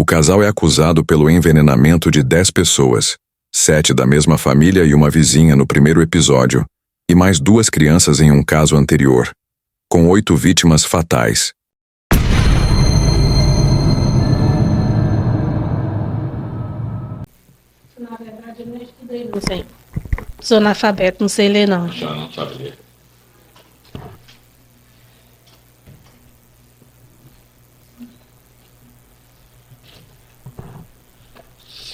O casal é acusado pelo envenenamento de 10 pessoas, 7 da mesma família e uma vizinha no primeiro episódio, e mais 2 crianças em um caso anterior, com 8 vítimas fatais. Na verdade, eu não estudei, não sei. Sou analfabeto, não sei ler, não. A senhora não sabe ler.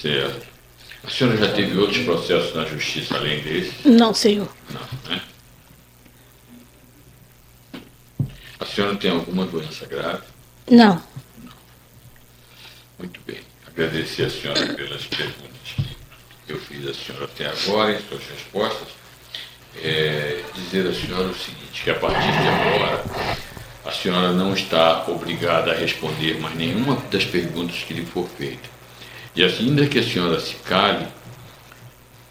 Certo. A senhora já teve outros processos na justiça além desse? Não, senhor. Não, né? A senhora tem alguma doença grave? Não. Muito bem. Agradecer a senhora pelas perguntas que eu fiz à senhora até agora, em suas respostas. Dizer à senhora o seguinte, que a partir de agora, a senhora não está obrigada a responder mais nenhuma das perguntas que lhe for feita. E assim, ainda que a senhora se cale,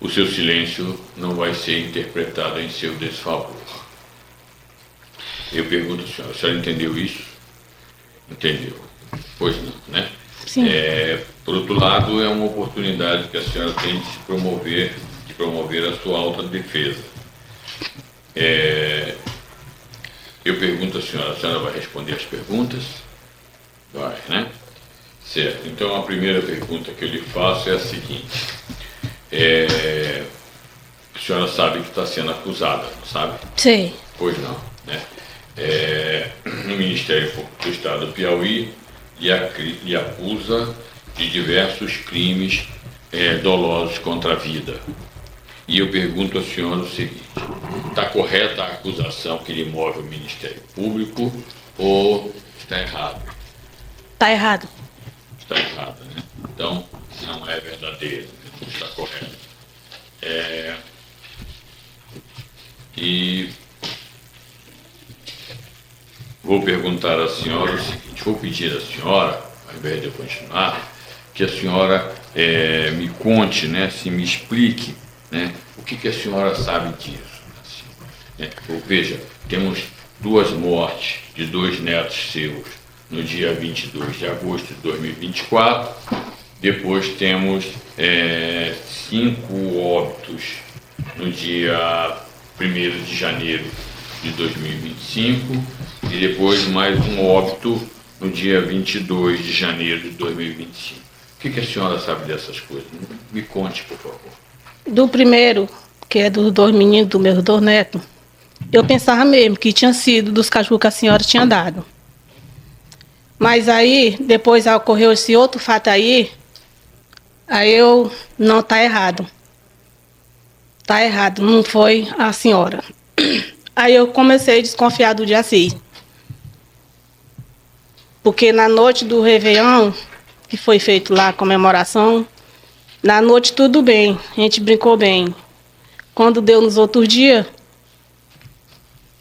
o seu silêncio não vai ser interpretado em seu desfavor. Eu pergunto à senhora entendeu isso? Entendeu? Pois não, né? Sim. Por outro lado, é uma oportunidade que a senhora tem de se promover, de promover a sua autodefesa. Eu pergunto à senhora, a senhora vai responder as perguntas? Vai, né? Certo. Então, a primeira pergunta que eu lhe faço é a seguinte. A senhora sabe que está sendo acusada, não sabe? Sei. Pois não, né? O Ministério Público do Estado do Piauí lhe acusa de diversos crimes dolosos contra a vida. E eu pergunto à senhora o seguinte, está correta a acusação que lhe move o Ministério Público ou está errado? Tá errado. Está errada, né? Então, não é verdadeiro, não está correto. E vou perguntar à senhora o seguinte, vou pedir à senhora, ao invés de eu continuar, que a senhora me conte, né, se me explique, né, o que a senhora sabe disso. Assim, né? Veja, temos 2 mortes de 2 netos seus no dia 22 de agosto de 2024, depois temos 5 óbitos no dia 1º de janeiro de 2025 e depois mais um óbito no dia 22 de janeiro de 2025. O que a senhora sabe dessas coisas? Me conte, por favor. Do primeiro, que é dos 2 meninos, dos meus 2 netos, eu pensava mesmo que tinha sido dos cachorros que a senhora tinha dado. Mas aí, depois ocorreu esse outro fato aí eu, não, tá errado. Tá errado, não foi a senhora. Aí eu comecei a desconfiar do Jaci. Porque na noite do Réveillon, que foi feito lá a comemoração, na noite tudo bem, a gente brincou bem. Quando deu nos outros dias,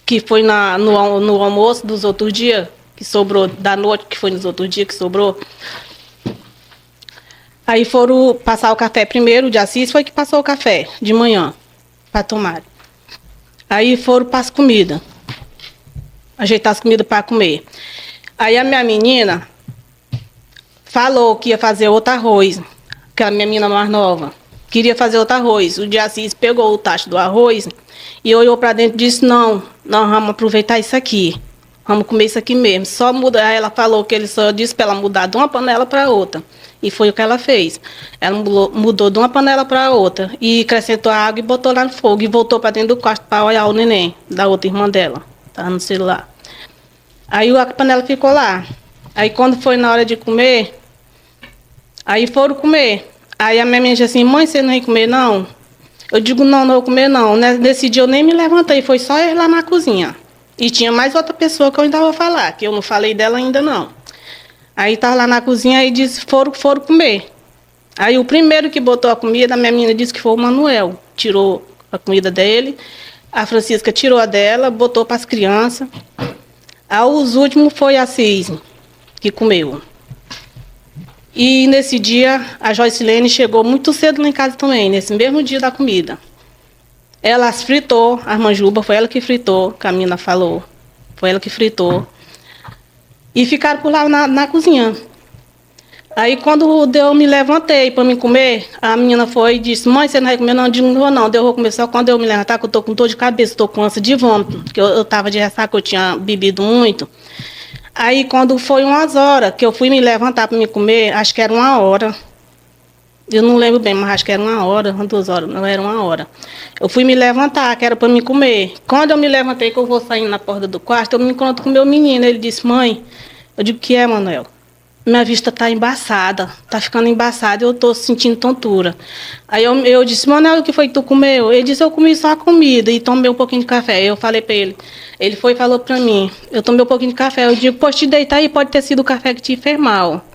que foi no almoço dos outros dias, que sobrou da noite, que foi nos outros dias que sobrou. Aí foram passar o café primeiro, o de Assis foi que passou o café de manhã para tomar. Aí foram para as comidas, ajeitar as comidas para comer. Aí a minha menina falou que ia fazer outro arroz, que a minha menina mais nova queria fazer outro arroz. O de Assis pegou o tacho do arroz e olhou para dentro e disse, não, nós vamos aproveitar isso aqui. Vamos comer isso aqui mesmo. Só muda. Aí ela falou que ele só disse para ela mudar de uma panela para outra. E foi o que ela fez. Ela mudou de uma panela para outra. E acrescentou a água e botou lá no fogo. E voltou para dentro do quarto para olhar o neném da outra irmã dela. Estava no celular. Aí a panela ficou lá. Aí quando foi na hora de comer, aí foram comer. Aí a minha menina disse assim, mãe, você não ia comer não? Eu digo, não, não vou comer não. Nesse dia eu nem me levantei, foi só eu lá na cozinha. E tinha mais outra pessoa que eu ainda vou falar, que eu não falei dela ainda não. Aí estava lá na cozinha e disse, foram comer. Aí o primeiro que botou a comida, a minha menina disse que foi o Manuel. Tirou a comida dele, a Francisca tirou a dela, botou para as crianças. Aí os últimos foi a Cis, que comeu. E nesse dia, a Joycilene chegou muito cedo lá em casa também, nesse mesmo dia da comida. Ela fritou a manjuba, foi ela que fritou, que a menina falou. Foi ela que fritou. E ficaram por lá na cozinha. Aí quando eu me levantei para me comer, a menina foi e disse, mãe, você não vai comer? Não, eu digo, não vou não. Eu vou comer só quando eu me levantar, que eu tô com dor de cabeça, tô com ânsia de vômito, porque eu tava de ressaca, eu tinha bebido muito. Aí quando foi 1 horas que eu fui me levantar para me comer, acho que era 1 hora. Eu não lembro bem, mas acho que era 1 hora, 2 horas, não era 1 hora. Eu fui me levantar, que era para me comer. Quando eu me levantei, que eu vou saindo na porta do quarto, eu me encontro com o meu menino. Ele disse, mãe, eu digo, que é, Manuel? Minha vista tá embaçada, tá ficando embaçada, eu tô sentindo tontura. Aí eu disse, Manuel, o que foi que tu comeu? Ele disse, eu comi só a comida e tomei um pouquinho de café. Eu falei para ele, ele foi e falou para mim, eu tomei um pouquinho de café. Eu digo, pois te deitar aí, pode ter sido o café que te fez mal.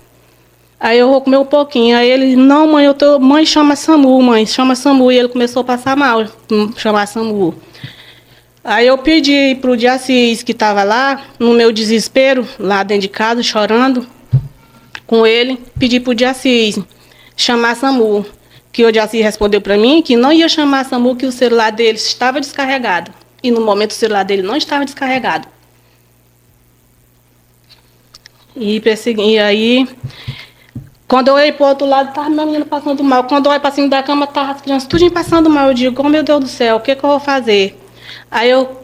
Aí eu vou comer um pouquinho. Aí ele, não, mãe, mãe, chama SAMU, mãe, chama SAMU. E ele começou a passar mal, chamar SAMU. Aí eu pedi pro Diacis, que estava lá, no meu desespero, lá dentro de casa, chorando com ele, pedi pro Diacis chamar SAMU. Que o Diacis respondeu para mim que não ia chamar SAMU, que o celular dele estava descarregado. E no momento o celular dele não estava descarregado. E aí... Quando eu olhei para o outro lado, estava minha menina passando mal. Quando eu olhei para cima da cama, estava as crianças tudinho passando mal. Eu digo, oh meu Deus do céu, o que eu vou fazer? Aí eu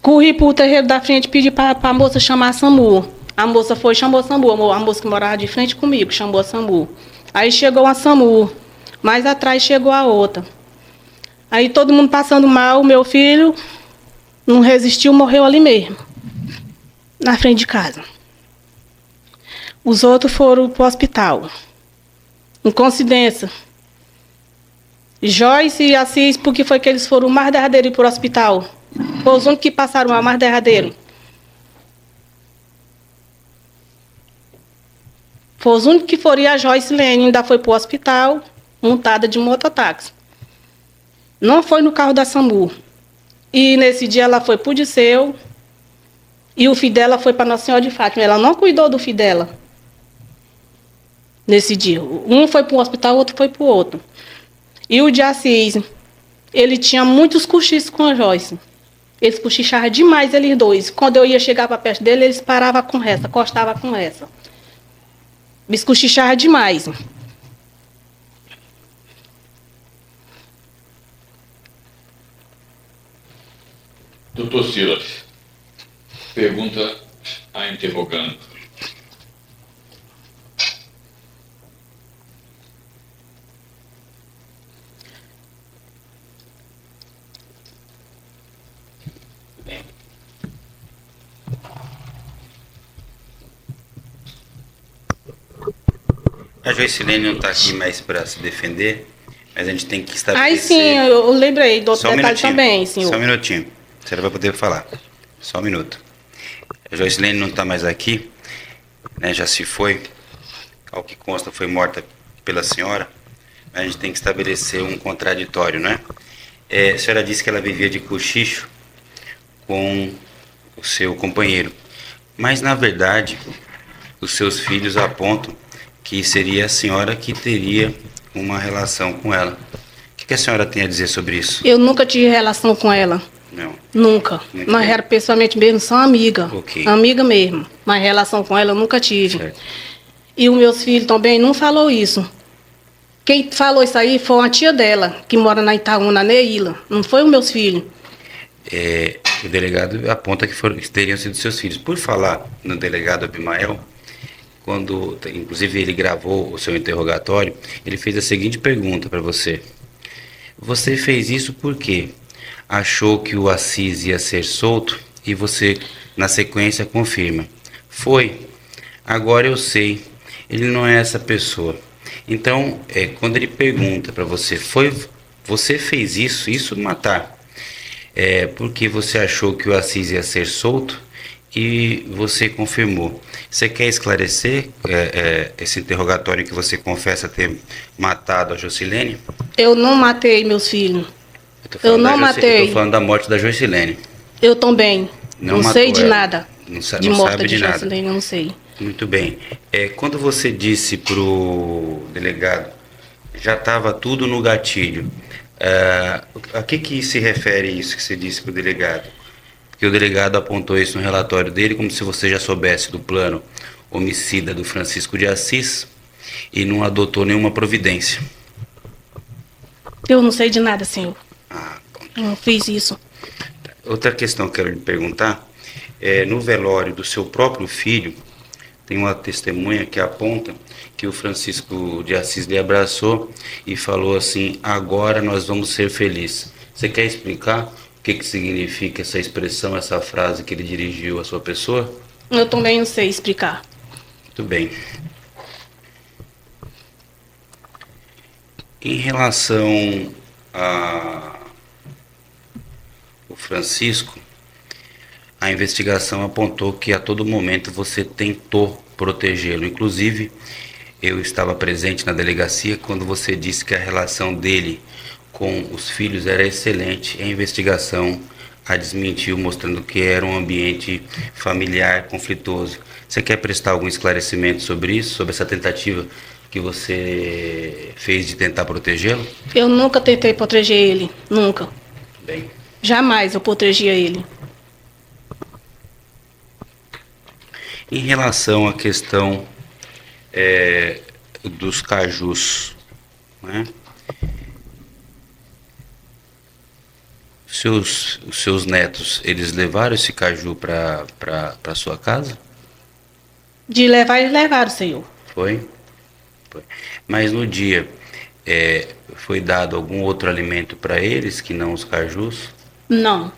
corri para o terreiro da frente e pedi para a moça chamar a SAMU. A moça foi e chamou a SAMU. A moça que morava de frente comigo chamou a SAMU. Aí chegou a SAMU. Mais atrás chegou a outra. Aí todo mundo passando mal, o meu filho não resistiu, morreu ali mesmo, na frente de casa. Os outros foram para o hospital. Em coincidência, Joyce e Assis, porque foi que eles foram o mais derradeiro para o hospital. Foi os únicos que passaram o mais derradeiro. Foi os únicos que foram, e a Joyce Lene ainda foi para o hospital, montada de mototáxi. Não foi no carro da SAMU. E nesse dia ela foi para o Disseu, e o filho dela foi para Nossa Senhora de Fátima. Ela não cuidou do filho dela. Nesse dia. Um foi para um hospital, o outro foi para o outro. E o Diacis, ele tinha muitos cochichos com a Joyce. Eles cochichavam demais, eles dois. Quando eu ia chegar para perto dele, eles paravam com essa, acostavam com essa. Eles cochichavam demais. Doutor Silas, pergunta a interrogando. A Joycelene não está aqui mais para se defender, mas a gente tem que estabelecer... Aí sim, eu lembrei do outro detalhe também, senhor. Só um minutinho, a senhora vai poder falar. Só um minuto. A Joycelene não está mais aqui, né, já se foi. Ao que consta, foi morta pela senhora. A gente tem que estabelecer um contraditório, né? A senhora disse que ela vivia de cochicho com o seu companheiro. Mas, na verdade, os seus filhos apontam que seria a senhora que teria uma relação com ela. O que a senhora tem a dizer sobre isso? Eu nunca tive relação com ela. Não. Nunca. Muito Nós bem. era pessoalmente mesmo, só amiga. Ok. Amiga mesmo. Mas relação com ela eu nunca tive. Certo. E os meus filhos também não falou isso. Quem falou isso aí foi uma tia dela, que mora na Itaúna, Neila. Não foi os meus filhos. O delegado aponta que teriam sido seus filhos. Por falar no delegado Abimael, quando, inclusive, ele gravou o seu interrogatório, ele fez a seguinte pergunta para você. Você fez isso por quê? Achou que o Assis ia ser solto e você, na sequência, confirma. Foi. Agora eu sei. Ele não é essa pessoa. Então, quando ele pergunta para você, você fez isso matar, porque você achou que o Assis ia ser solto e você confirmou. Você quer esclarecer esse interrogatório que você confessa ter matado a Joycelene? Eu não matei meus filhos. Eu não matei. Estou falando da morte da Joycelene. Eu também. Não sei de ela. nada. Não De não morte sabe de de nada. Joycelene, eu não sei. Muito bem. Quando você disse pro delegado, já estava tudo no gatilho. A que se refere isso que você disse pro delegado? Porque o delegado apontou isso no relatório dele como se você já soubesse do plano homicida do Francisco de Assis e não adotou nenhuma providência. Eu não sei de nada, senhor. Ah, Eu não fiz isso. outra questão que eu quero lhe perguntar no velório do seu próprio filho, tem uma testemunha que aponta que o Francisco de Assis lhe abraçou e falou assim: agora nós vamos ser felizes. Você quer explicar o que significa essa expressão, essa frase que ele dirigiu à sua pessoa? Eu também não sei explicar. Muito bem. Em relação ao Francisco, a investigação apontou que a todo momento você tentou protegê-lo. Inclusive, eu estava presente na delegacia quando você disse que a relação dele com os filhos era excelente. A investigação a desmentiu, mostrando que era um ambiente familiar conflituoso. Você quer prestar algum esclarecimento sobre isso, sobre essa tentativa que você fez de tentar protegê-lo? Eu nunca tentei proteger ele, nunca. Bem. Jamais eu protegia ele. Em relação à questão dos cajus, né? Os seus netos, eles levaram esse caju para sua casa? De levar, eles levaram, senhor. Foi? Foi. Mas no dia, foi dado algum outro alimento para eles que não os cajus? Não,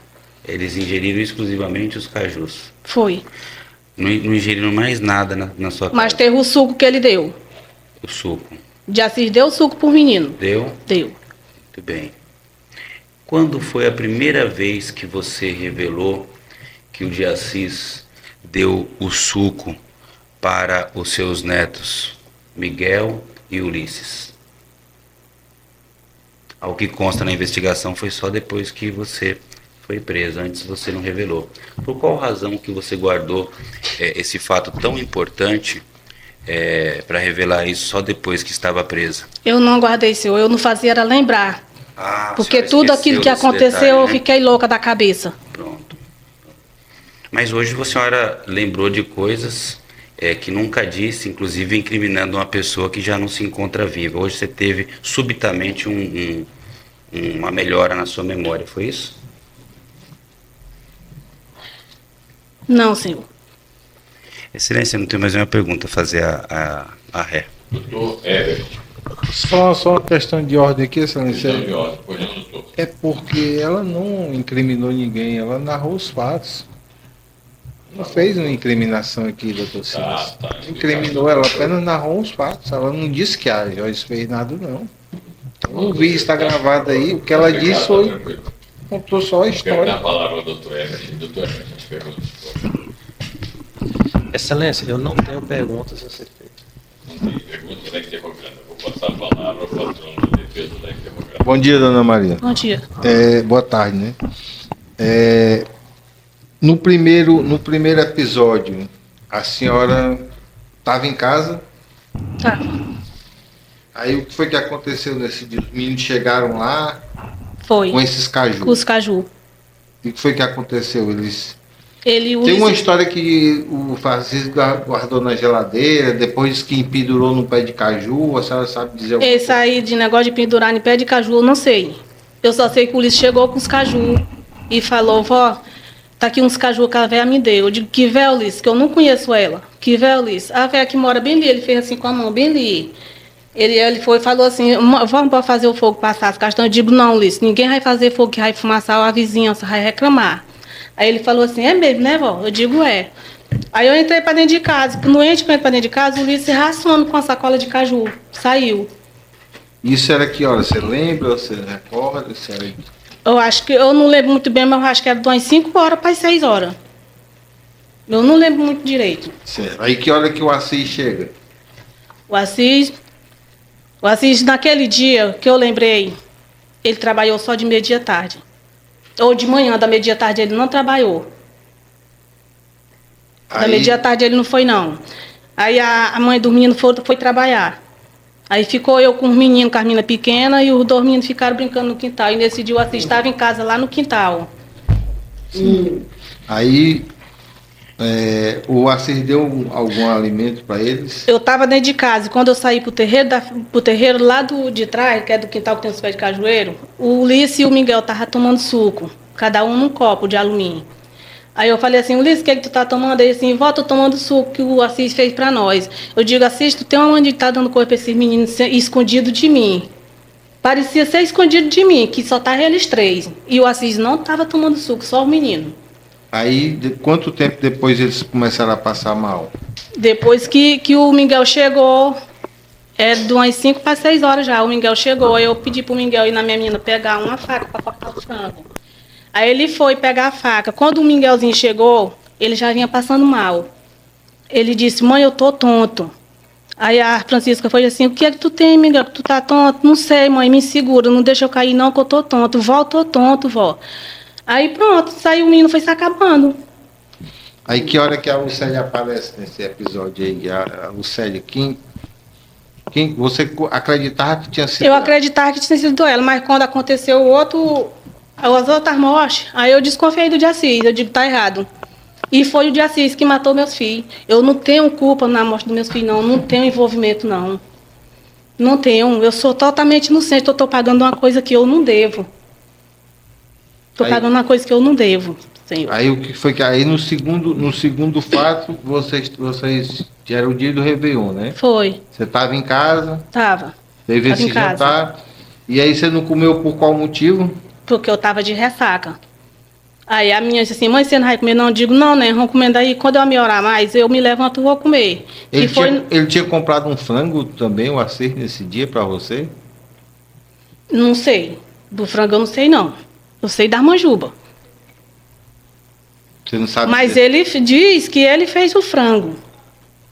Eles ingeriram exclusivamente os cajus. foi. Não ingeriram mais nada na sua casa? Mas teve o suco que ele deu. O suco. De Assis deu o suco pro menino. Deu? Deu. Muito bem. Quando foi a primeira vez que você revelou que o de Assis deu o suco para os seus netos, Miguel e Ulisses? Ao que consta na investigação, foi só depois que você foi preso, antes você não revelou. Por qual razão que você guardou esse fato tão importante para revelar isso só depois que estava presa? Eu não guardei, senhor. Eu não fazia era lembrar. Ah, Porque a senhora tudo aquilo que esqueceu desse aconteceu, detalhe, eu né? fiquei louca da cabeça. Pronto. Mas hoje a senhora lembrou de coisas que nunca disse, inclusive incriminando uma pessoa que já não se encontra viva. Hoje você teve subitamente uma melhora na sua memória, foi isso? Não, senhor. Excelência, eu não tenho mais nenhuma pergunta a fazer a ré. Doutor Herbert, Só uma questão de ordem aqui, excelência. questão de ordem. Pois não, doutor. É porque ela não incriminou ninguém, ela narrou os fatos. Não fez uma incriminação aqui, doutor Silas. Tá. Incriminou, ela apenas narrou os fatos. Ela não disse que a Joyce fez nada, não. O vídeo está gravado aí. O que ela disse foi, Tranquilo. contou só a Quero dar a história. palavra ao doutor Herbert. Doutor Herbert, as perguntas. por favor. Excelência, eu não tenho perguntas a ser feitas. Não tem pergunta da interrogada. Vou passar a palavra ao patrão de defesa da interrogada. Bom dia, dona Maria. Bom dia. Boa tarde, né? No primeiro episódio, a senhora estava em casa. Tá. Aí o que foi que aconteceu nesse dia? Os meninos chegaram lá Foi. com esses cajus. Com os caju. E o que foi que aconteceu? Ele, o Tem uma Ulisses- história que o Francisco guardou na geladeira, depois que empedurou no pé de caju, a senhora sabe dizer alguma Esse aí de negócio de pendurar em pé de caju, eu não sei. Eu só sei que o Ulisses chegou com os caju e falou: vó, tá aqui uns caju que a véia me deu. Eu digo: que véia, Ulisses? Que eu não conheço ela. Que véia, Ulisses? A véia que mora bem ali. Ele fez assim com a mão, bem ali. Ele foi e falou assim: vamos fazer o fogo passar as castanhas. Eu digo: não, Ulisses, ninguém vai fazer fogo que vai fumaçar, a vizinhança vai reclamar. Aí ele falou assim: é mesmo, né, vó? Eu digo: é. Aí eu entrei para dentro de casa. No ente que eu entrei para dentro de casa, o Ulisses raçando com a sacola de caju. Saiu. Isso era que hora? Você lembra? Você recorda? Isso era... Eu acho que, eu não lembro muito bem, mas eu acho que era de umas 5 horas para as 6 horas. Eu não lembro muito direito. Certo. Aí que hora que o Assis chega? O Assis, naquele dia que eu lembrei, ele trabalhou só de meio-dia à tarde. Ou de manhã, da meio-dia à tarde ele não trabalhou. Da Aí, meio-dia à tarde ele não foi, não. Aí a mãe do menino foi trabalhar. Aí ficou eu com os meninos, com as meninas pequenas, e os dois meninos ficaram brincando no quintal. E nesse dia o Assis estava em casa, lá no quintal. aí O Assis deu algum alimento para eles? Eu estava dentro de casa e quando eu saí pro terreiro lá de trás, que é do quintal que tem os pés de cajueiro, o Ulisses e o Miguel estavam tomando suco, cada um num copo de alumínio. Aí eu falei assim, Ulisses, o que é que tu tá tomando? Aí assim, vó, tô tomando suco que o Assis fez para nós. Eu digo, Assis, tu tem uma mãe que tá dando corpo pra esses meninos escondido de mim. Parecia ser escondido de mim, que só tava eles três. E o Assis não estava tomando suco, só o menino. Aí, quanto tempo depois eles começaram a passar mal? Depois que o Miguel chegou, de umas 5 para 6 horas já, o Miguel chegou. Aí eu pedi pro Miguel ir na minha menina pegar uma faca para cortar o frango. Aí ele foi pegar a faca. Quando o Miguelzinho chegou, ele já vinha passando mal. Ele disse, mãe, eu tô tonto. Aí a Francisca foi assim, o que é que tu tem, Miguel, que tu tá tonto? Não sei, mãe, me segura, não deixa eu cair não, que eu tô tonto. Vó, tô tonto, vó. Aí pronto, saiu o menino, foi se acabando. Aí que hora que a Lucélia aparece nesse episódio aí? A Lucélia, quem você acreditava que tinha sido Eu ela? acreditava que tinha sido ela, mas quando aconteceu as outras mortes, aí eu desconfiei do de Assis, eu digo, tá errado. E foi o de Assis que matou meus filhos. Eu não tenho culpa na morte dos meus filhos, não tenho envolvimento, não. Não tenho, eu sou totalmente inocente, eu estou pagando uma coisa que eu não devo. Estou pagando uma coisa que eu não devo, senhor. Aí o que foi que aí no segundo fato vocês já era o dia do Réveillon, né? Foi, Você estava em casa, tava. teve Tava esse em casa. jantar, e aí você não comeu por qual motivo? Porque eu tava de ressaca. Aí a minha disse assim, mãe, você não vai comer não? Eu digo, não, né, vamos comer daí. Quando eu me orar mais, eu me levanto e vou comer. Ele tinha comprado um frango também, o Assis, nesse dia para você? Não sei, do frango eu não sei não. Eu sei da manjuba. Você não sabe? Mas ele diz que ele fez o frango.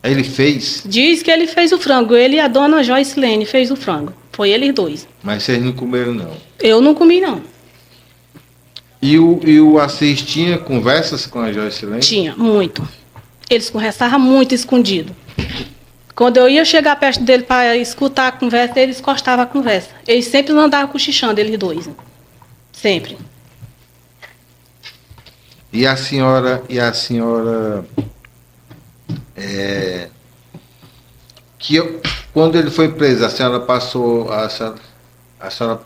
Ele fez, Diz que ele fez o frango. Ele e a dona Joyce Lene fez o frango. Foi eles dois. mas vocês não comeram não. Eu não comi não. E o Assis tinha conversas com a Joyce Lane? Tinha, muito. Eles conversavam muito escondido. Quando eu ia chegar perto dele para escutar a conversa, eles encostavam a conversa. Eles sempre andavam cochichando, eles dois. Sempre. E a senhora, quando ele foi preso, a senhora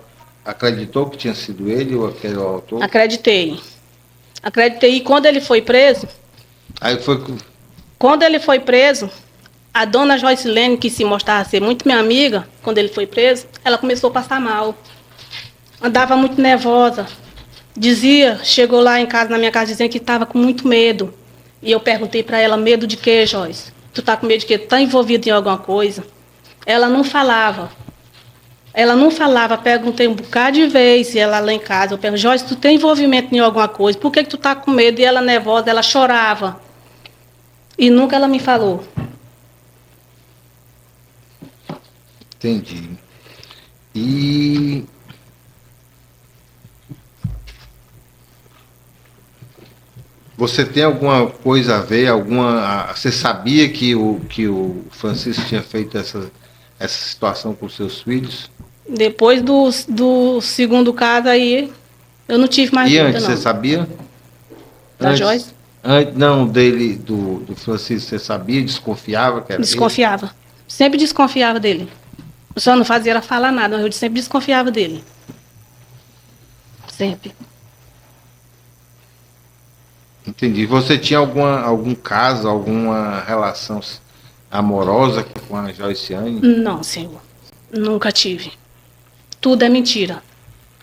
acreditou que tinha sido ele ou aquele autor? Acreditei. Acreditei. E quando ele foi preso, quando ele foi preso, a dona Joyce Lene, que se mostrava ser muito minha amiga, quando ele foi preso, ela começou a passar mal. Andava muito nervosa. Dizia, chegou lá em casa, na minha casa, dizendo que estava com muito medo. E eu perguntei para ela, medo de quê, Joyce? Tu tá com medo de quê? Tu tá envolvida em alguma coisa? Ela não falava. Ela não falava, perguntei um bocado de vezes, e ela lá em casa, eu perguntei, Joyce, tu tem envolvimento em alguma coisa? Por que tu tá com medo? E ela nervosa, ela chorava. E nunca ela me falou. Entendi. E você tem alguma coisa a ver, você sabia que o Francisco tinha feito essa situação com seus filhos? Depois do segundo caso aí, eu não tive mais E dúvida, antes, não. você sabia? Da Joyce? Não, do Francisco, você sabia, desconfiava que era ele? Desconfiava. Sempre desconfiava dele. Só não fazia ela falar nada, mas eu sempre desconfiava dele. Sempre. Entendi. Você tinha algum caso, alguma relação amorosa com a Joyciane? Não, senhor. Nunca tive. Tudo é mentira.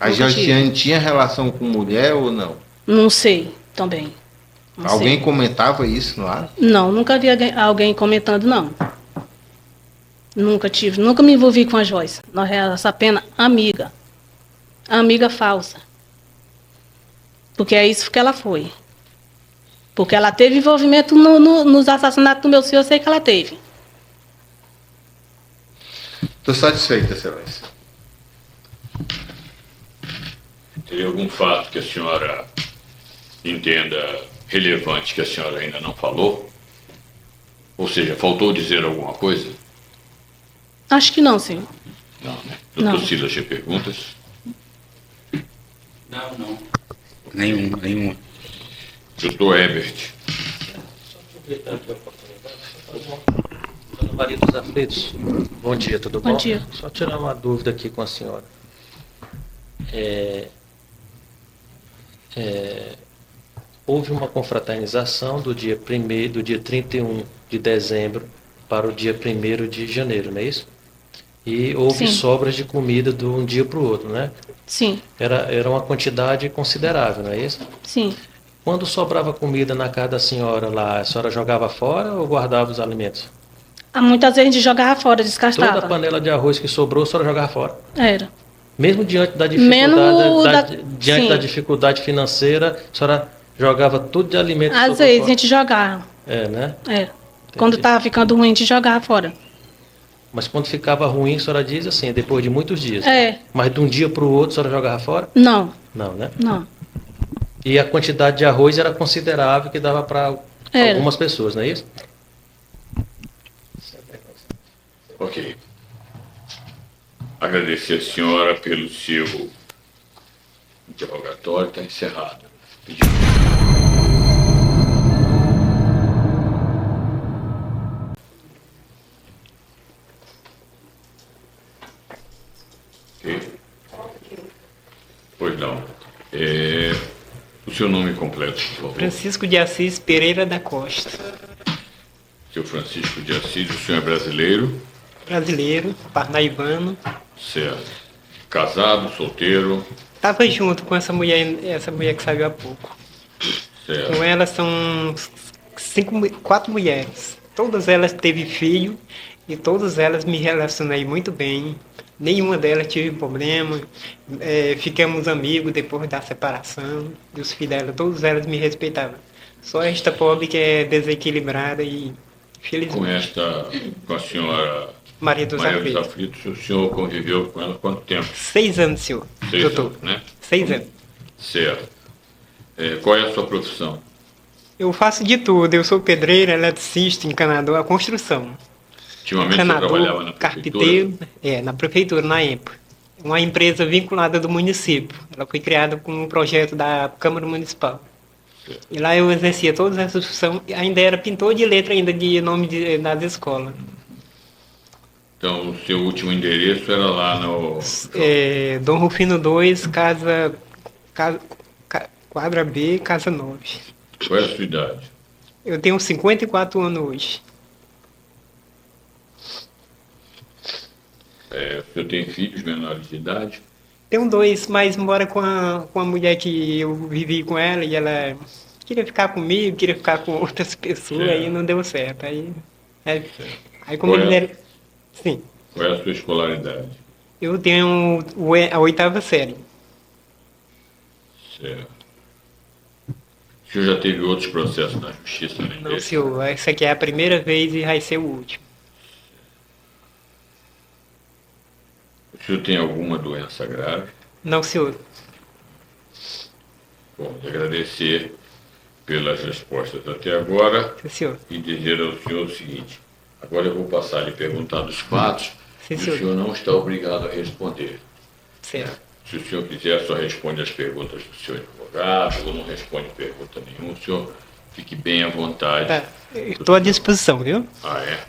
A Nunca Joyciane tinha relação com mulher ou não? Não sei também. Não Alguém sei. comentava isso lá? Não, nunca vi alguém comentando, não. Nunca tive. Nunca me envolvi com a Joyce. Nós éramos apenas amiga. Amiga falsa. Porque é isso que ela foi. Porque ela teve envolvimento nos assassinatos do meu filho, eu sei que ela teve. Estou satisfeita, Excelência. Teria algum fato que a senhora entenda relevante que a senhora ainda não falou? Ou seja, faltou dizer alguma coisa? Acho que não, senhor. Não, né? Não. Doutor Silas, tem perguntas? Não. Nenhuma. Doutor Ebert. Dona Maria dos Aflitos, bom dia, tudo bom? Bom dia. Só tirar uma dúvida aqui com a senhora. Houve uma confraternização do dia 31 de dezembro para o dia 1º de janeiro, não é isso? E houve Sim. sobras de comida de um dia para o outro, né? Sim, Era uma quantidade considerável, não é isso? sim. Quando sobrava comida na casa da senhora lá, a senhora jogava fora ou guardava os alimentos? Muitas vezes a gente jogava fora, Toda a descartava. panela de arroz que sobrou, a senhora jogava fora? Era. Mesmo diante da Menos diante sim. da dificuldade financeira, a senhora jogava tudo de alimento que Às sobrou vezes a fora? gente jogava. É, né? Era. Quando tava ficando ruim, a gente jogava fora. Mas quando ficava ruim, a senhora diz assim, depois de muitos dias. É. Mas de um dia para o outro, a senhora jogava fora? Não, Não, né? não. E a quantidade de arroz era considerável, que dava para Era. algumas pessoas, não é isso? Ok. Agradecer a senhora pelo seu interrogatório, está encerrado. Pedido. Ok. Pois não. O seu nome completo, por favor. Francisco de Assis Pereira da Costa, Seu Francisco de Assis, o senhor é brasileiro? brasileiro, parnaibano. Certo. Casado, solteiro? Estava junto com essa mulher que saiu há pouco. Certo. Com ela são 4 mulheres. Todas elas teve filho e todas elas me relacionei muito bem. Nenhuma delas tive problema. Ficamos amigos depois da separação. E os filhos dela, todas elas me respeitavam. Só esta pobre que é desequilibrada e felizmente. Com a senhora Maria dos Maria dos Aflitos. Aflitos, o senhor conviveu com ela há quanto tempo? 6 anos, senhor. 6 doutor. anos, né? 6 anos. Certo. Qual é a sua profissão? Eu faço de tudo. Eu sou pedreiro, eletricista, encanador, a construção. Ultimamente você trabalhava Encanador, na prefeitura? carpinteiro, na prefeitura, na época. Uma empresa vinculada do município. Ela foi criada com um projeto da Câmara Municipal. Certo. E lá eu exercia todas essas funções. Ainda era pintor de letra, ainda de nome das escolas. Então, o seu último endereço era lá no... Dom Rufino 2, quadra B, casa 9. Qual é a sua idade? Eu tenho 54 anos hoje. O senhor tem filhos menores de idade? Tenho 2, mas mora com a mulher que eu vivi com ela e ela queria ficar comigo, queria ficar com outras pessoas, aí não deu certo. Aí como Qual é? ele era... Sim, Qual é a sua escolaridade? eu tenho a 8ª série. Certo. O senhor já teve outros processos na justiça, né? Não, senhor, essa aqui é a primeira vez e vai ser o último. O senhor tem alguma doença grave? Não, senhor. Bom, agradecer pelas respostas até agora Sim, senhor. e dizer ao senhor o seguinte: agora eu vou passar a lhe perguntar dos fatos Sim, e senhor. o senhor não está obrigado a responder. Certo. Se o senhor quiser, só responde as perguntas do seu advogado ou não responde pergunta nenhuma, o senhor fique bem à vontade. Tá. Estou à disposição, viu? Ah, é?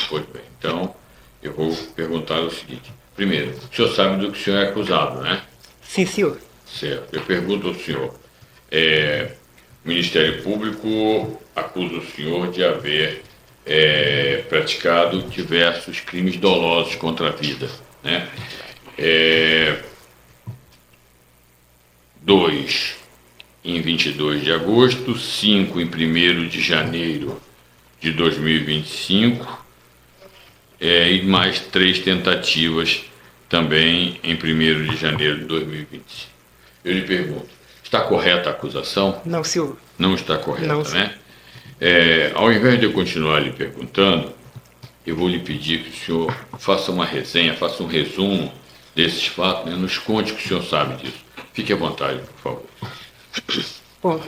Pois bem. Então, eu vou perguntar o seguinte. Primeiro, o senhor sabe do que o senhor é acusado, né? Sim, senhor. Certo. Eu pergunto ao senhor. O Ministério Público acusa o senhor de haver praticado diversos crimes dolosos contra a vida, né? 2 em 22 de agosto, 5 em 1º de janeiro de 2025 e mais 3 tentativas também em 1º de janeiro de 2025. Eu lhe pergunto, está correta a acusação? Não, senhor. Não está correta, Não, né? Ao invés de eu continuar lhe perguntando, eu vou lhe pedir que o senhor faça uma resenha, faça um resumo desses fatos, né? Nos conte o que o senhor sabe disso. Fique à vontade, por favor. Bom,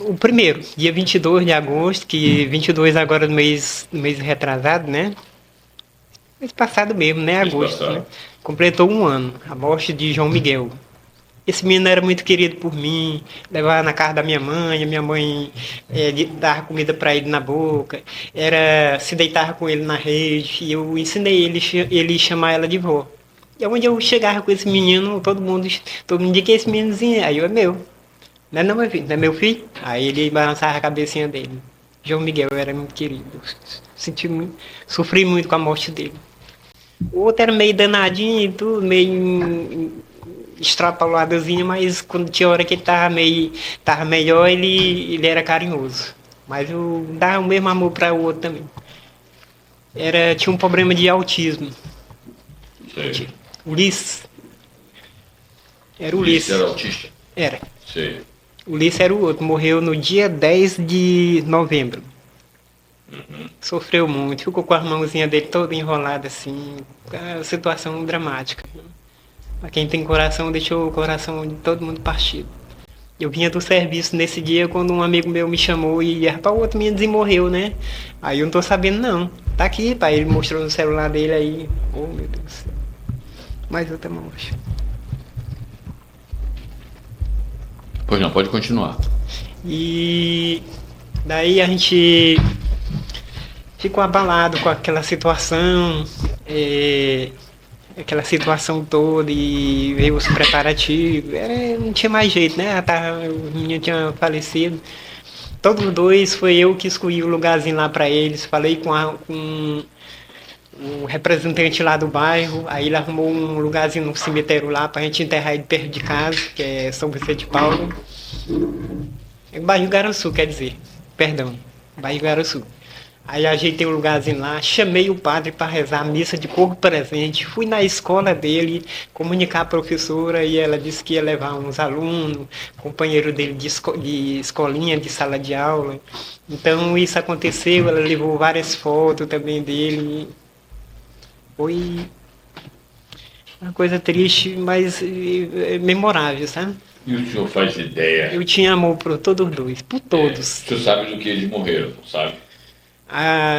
o primeiro, dia 22 de agosto, que 22 agora no mês retrasado, né? Mês passado mesmo, né? Mês Agosto, passado. né? Completou 1 ano, a morte de João Miguel. Esse menino era muito querido por mim, levava na casa da minha mãe, a minha mãe dava comida para ele na boca, se deitava com ele na rede, e eu ensinei ele chamar ela de vó. E onde eu chegava com esse menino, todo mundo dizia que esse meninozinho, aí eu é meu. Não é não, meu filho? Não é meu filho? Aí ele balançava a cabecinha dele. João Miguel era muito querido. Sofri muito com a morte dele. O outro era meio danadinho e tudo, meio extrapoladozinho, mas quando tinha hora que ele tava melhor, ele era carinhoso. Mas eu dava o mesmo amor para o outro também. Tinha um problema de autismo. Sei. Ulisses. Era o Ulisses Ulisses. era autista? Era. Sei. O Ulisses era o outro, morreu no dia 10 de novembro. Sofreu muito, ficou com a mãozinha dele toda enrolada assim, a situação dramática. Pra quem tem coração, deixou o coração de todo mundo partido. Eu vinha do serviço nesse dia quando um amigo meu me chamou e rapaz, o outro menino morreu, né? Aí eu não tô sabendo não. Tá aqui, pai, ele mostrou no celular dele aí. Oh meu Deus do céu. Mais outra morte. Pois não, pode continuar. E daí a gente ficou abalado com aquela situação, aquela situação toda e veio os preparativos. Não tinha mais jeito, né? O menino tinha falecido. Todos os dois, foi eu que escolhi o lugarzinho lá para eles. Falei com o representante lá do bairro, aí ele arrumou um lugarzinho no cemitério lá pra gente enterrar ele perto de casa, que é São Vicente de Paulo. Bairro Garaçu, quer dizer, perdão, Bairro Garaçu. Aí ajeitei um lugarzinho lá, chamei o padre para rezar a missa de corpo presente, fui na escola dele comunicar a professora e ela disse que ia levar uns alunos, companheiro dele de escolinha, de sala de aula. Então isso aconteceu, ela levou várias fotos também dele. Foi uma coisa triste, mas memorável, sabe? E o senhor faz ideia? Eu tinha amor por todos os dois, por todos. O senhor sabe do que eles morreram, não sabe?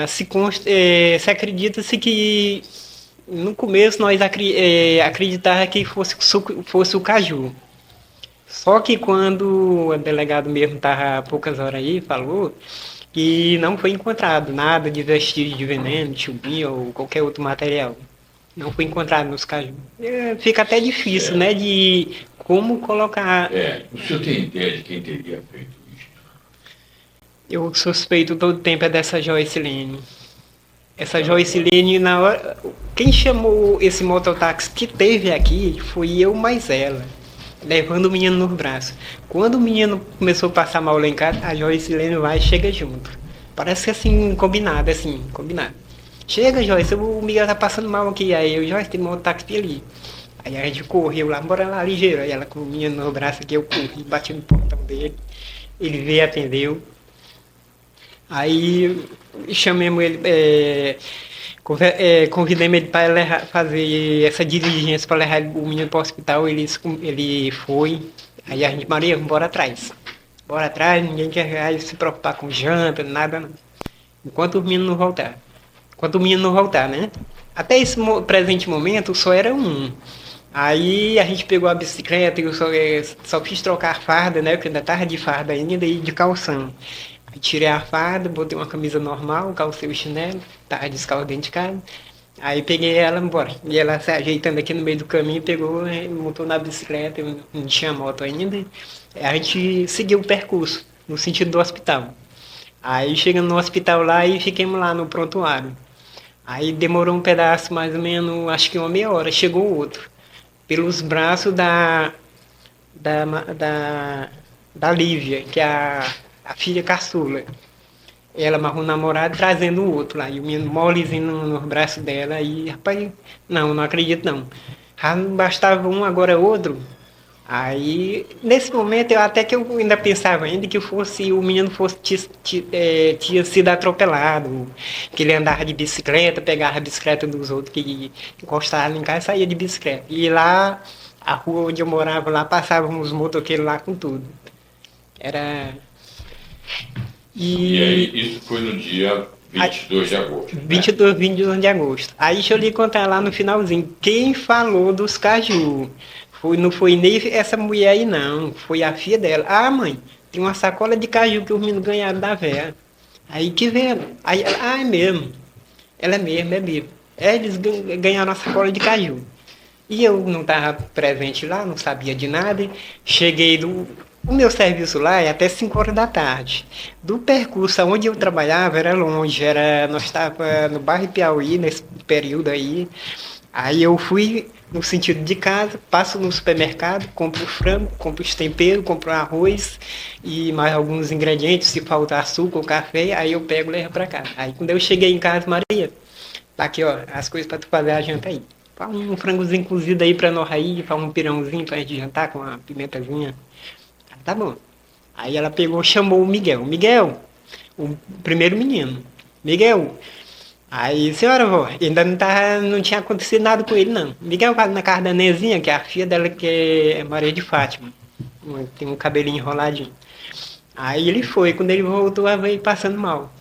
Se acredita-se que no começo nós acreditávamos que fosse o caju. Só que quando o delegado mesmo estava há poucas horas aí, falou que não foi encontrado nada de vestígio de veneno, de chubinha ou qualquer outro material. Não foi encontrado nos cajus. Fica até difícil, né, de como colocar... O senhor tem ideia de quem teria feito isso? Eu suspeito todo tempo dessa Joyce Lene. Essa Joyce Lene, na hora... Quem chamou esse mototáxi que teve aqui foi eu mais ela, levando o menino nos braços. Quando o menino começou a passar mal lá em casa, a Joyce Lene vai e chega junto. Parece que assim, combinado. Chega, Joyce, o Miguel tá passando mal aqui. Aí eu, Joyce, tem um mototáxi ali. Aí a gente correu lá, bora lá ligeiro. Aí ela com o menino no braço aqui, eu corri, bati no portão dele. Ele veio e atendeu. Aí chamemos ele, convidamos ele para fazer essa diligência para levar o menino para o hospital. Ele foi. Aí a gente, Maria, bora atrás. Bora atrás, ninguém quer se preocupar com janta, nada não. Enquanto o menino não voltar, né? Até esse presente momento só era um. Aí a gente pegou a bicicleta e eu só fiz trocar a farda, né? Porque ainda estava de farda ainda e de calção. Aí tirei a farda, botei uma camisa normal, calcei o chinelo, tava descalço dentro de casa. Aí peguei ela embora. E ela se ajeitando aqui no meio do caminho, pegou, montou na bicicleta, eu não tinha moto ainda. A gente seguiu o percurso, no sentido do hospital. Aí chegando no hospital lá e fiquemos lá no prontuário. Aí demorou um pedaço, mais ou menos, acho que uma meia hora, chegou o outro. Pelos braços da Lívia, que é a filha caçula. Ela amarrou o namorado trazendo o outro lá. E o menino molezinho nos braços dela. E, rapaz, não acredito não. Já não bastava um, agora outro. Aí, nesse momento, até que eu ainda pensava ainda que o menino tinha sido atropelado, que ele andava de bicicleta, pegava a bicicleta dos outros que encostavam em casa e saía de bicicleta. E lá, a rua onde eu morava, lá passavam os motoqueiros lá com tudo. E aí, isso foi no dia 22 de agosto. 22 de agosto. Aí deixa eu lhe contar lá no finalzinho. Quem falou dos caju Não foi nem essa mulher aí, não. Foi a filha dela. Ah, mãe, tem uma sacola de caju que os meninos ganharam da véia. Aí que vendo. Aí ela, ah, é mesmo. Ela é mesmo, é mesmo. Eles ganharam a sacola de caju. E eu não estava presente lá, não sabia de nada. Cheguei do. O meu serviço lá é até 5 horas da tarde. Do percurso onde eu trabalhava era longe, nós estávamos no bairro Piauí, nesse período aí. Aí eu fui no sentido de casa, passo no supermercado, compro frango, compro os temperos, compro arroz e mais alguns ingredientes, se faltar açúcar ou café, aí eu pego e levo para casa. Aí quando eu cheguei em casa, Maria, tá aqui, ó, as coisas para tu fazer a janta aí. Faz um frangozinho cozido aí para nós aí, faz um pirãozinho pra gente jantar com uma pimentazinha. Tá bom. Aí ela pegou, chamou o Miguel. Miguel, o primeiro menino. Miguel. Aí, senhora, vó, ainda não tinha acontecido nada com ele, não. Miguel vai na casa da Nezinha, que é a filha dela, que é Maria de Fátima. Tem um cabelinho enroladinho. Aí ele foi, quando ele voltou, ela veio passando mal.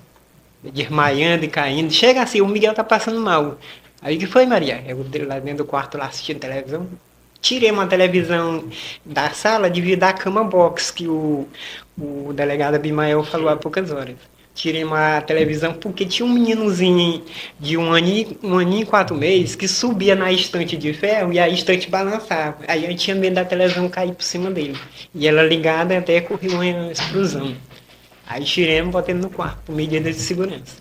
Desmaiando e caindo. Chega assim, o Miguel tá passando mal. Aí o que foi, Maria? Eu lá dentro do quarto lá assistindo televisão. Tirei uma televisão da sala devido da cama box que o delegado Abimael falou há poucas horas. Tirei uma televisão porque tinha um meninozinho de um aninho e 4 meses que subia na estante de ferro e a estante balançava. Aí eu tinha medo da televisão cair por cima dele. E ela ligada até correu uma explosão. Aí tiremos e botei no quarto por medida de segurança.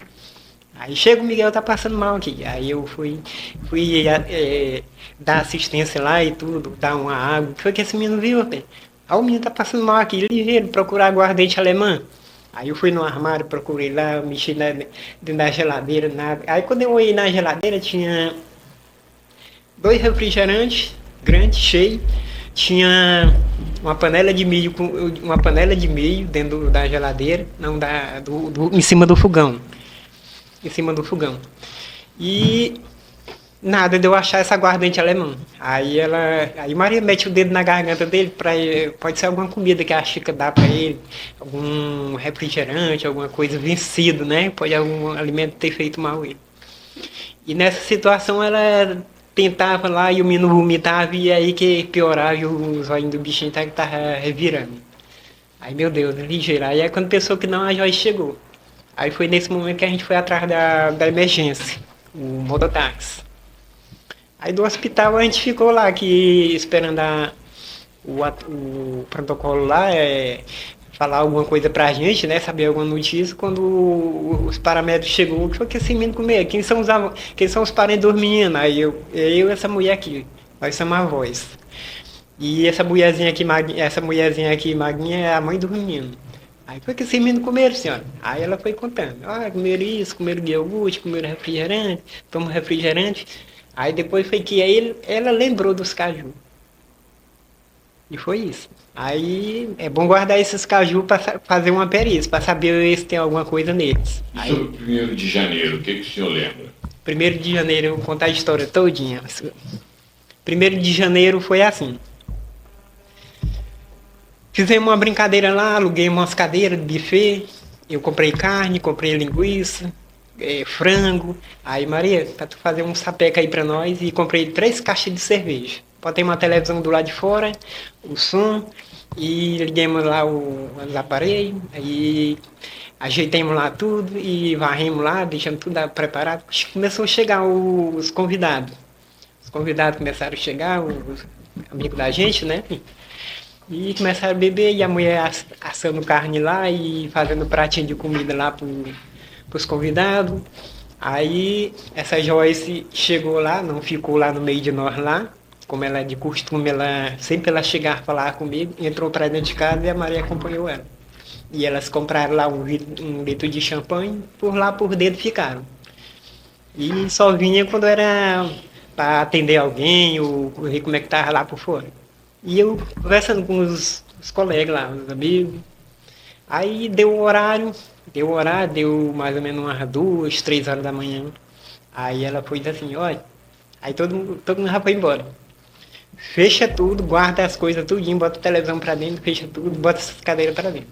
Aí chega o Miguel, tá passando mal aqui. Aí eu fui dar assistência lá e tudo, dar uma água. O que foi que esse menino viu? Ah, o menino tá passando mal aqui, ligeiro, procurar aguardente alemã. Aí eu fui no armário, procurei lá, mexi dentro da geladeira, nada. Aí quando eu olhei na geladeira, tinha 2 refrigerantes, grandes, cheios. Tinha uma panela de milho dentro da geladeira, não, em cima do fogão. Em cima do fogão. E nada de eu achar essa aguardente alemã. Aí Maria mete o dedo na garganta dele, pode ser alguma comida que a Chica dá para ele, algum refrigerante, alguma coisa vencido, né? Pode algum alimento ter feito mal a ele. E nessa situação ela tentava lá e o menino vomitava e aí que piorava e os olhos do bichinho tava revirando. Aí, meu Deus, ligeiro. Aí quando pensou que não, a Joyce chegou. Aí foi nesse momento que a gente foi atrás da emergência, o mototáxi. Aí do hospital a gente ficou lá aqui esperando o protocolo lá, falar alguma coisa pra gente, né? Saber alguma notícia. Quando os paramédicos chegou, o que foi que esse menino comeu? Quem são os parentes dos meninos? Aí eu e essa mulher aqui, nós somos avós. E essa mulherzinha aqui, magrinha, é a mãe do menino. Aí foi que esse menino comeram, senhora. Aí ela foi contando. Ah, comeram isso, comeram iogurte, comeram refrigerante, tomam refrigerante. Aí depois foi que ela lembrou dos caju. E foi isso. Aí é bom guardar esses caju para fazer uma perícia, para saber se tem alguma coisa neles. E sobre o 1º de janeiro, o que o senhor lembra? 1º de janeiro, eu vou contar a história todinha. 1º de janeiro foi assim. Fizemos uma brincadeira lá, aluguei umas cadeiras de buffet. Eu comprei carne, comprei linguiça, frango. Aí, Maria, pra tu fazer um sapeca aí pra nós. E comprei 3 caixas de cerveja. Botei uma televisão do lado de fora, o som. E liguemos lá os aparelhos. Aí ajeitemos lá tudo e varremos lá, deixando tudo preparado. Começou a chegar os convidados. Os convidados começaram a chegar, os amigos da gente, né? E começaram a beber, e a mulher assando carne lá e fazendo pratinho de comida lá pros convidados. Aí essa Joyce chegou lá, não ficou lá no meio de nós lá, como ela é de costume, sempre ela chegar a falar comigo, entrou para dentro de casa e a Maria acompanhou ela. E elas compraram lá um litro de champanhe, por lá por dentro ficaram. E só vinha quando era para atender alguém ou ver como é que estava lá por fora. E eu conversando com os colegas lá, os amigos. Aí deu mais ou menos umas 2, 3 horas da manhã. Aí ela foi assim, olha, aí todo mundo já foi embora. Fecha tudo, guarda as coisas tudinho, bota a televisão pra dentro, fecha tudo, bota essas cadeiras pra dentro.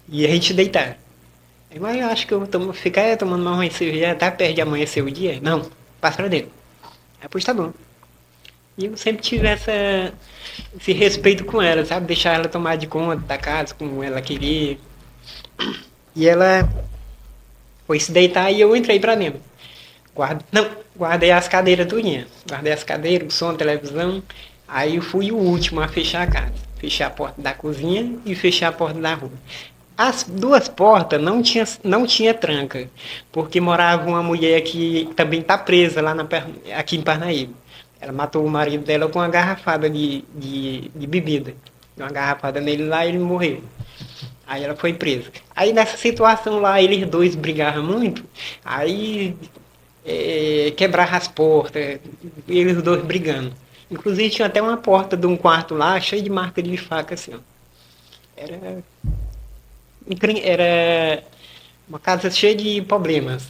E a gente deitar. Aí, mas eu acho que eu ficar tomando mais uma cerveja até perto de amanhecer o dia. Não, passa pra dentro. Aí, pois tá bom. E eu sempre tive esse respeito com ela, sabe? Deixar ela tomar de conta da casa como ela queria. E ela foi se deitar e eu entrei pra dentro. Guardei as cadeiras tudinha. Guardei as cadeiras, o som, a televisão. Aí eu fui o último a fechar a casa. Fechei a porta da cozinha e fechei a porta da rua. As duas portas não tinha tranca, porque morava uma mulher que também está presa lá aqui em Parnaíba. Ela matou o marido dela com uma garrafada de bebida. Uma garrafada nele lá e ele morreu. Aí ela foi presa. Aí nessa situação lá, eles dois brigavam muito, aí quebraram as portas, eles dois brigando. Inclusive tinha até uma porta de um quarto lá, cheia de marca de faca, assim, ó. Era uma casa cheia de problemas.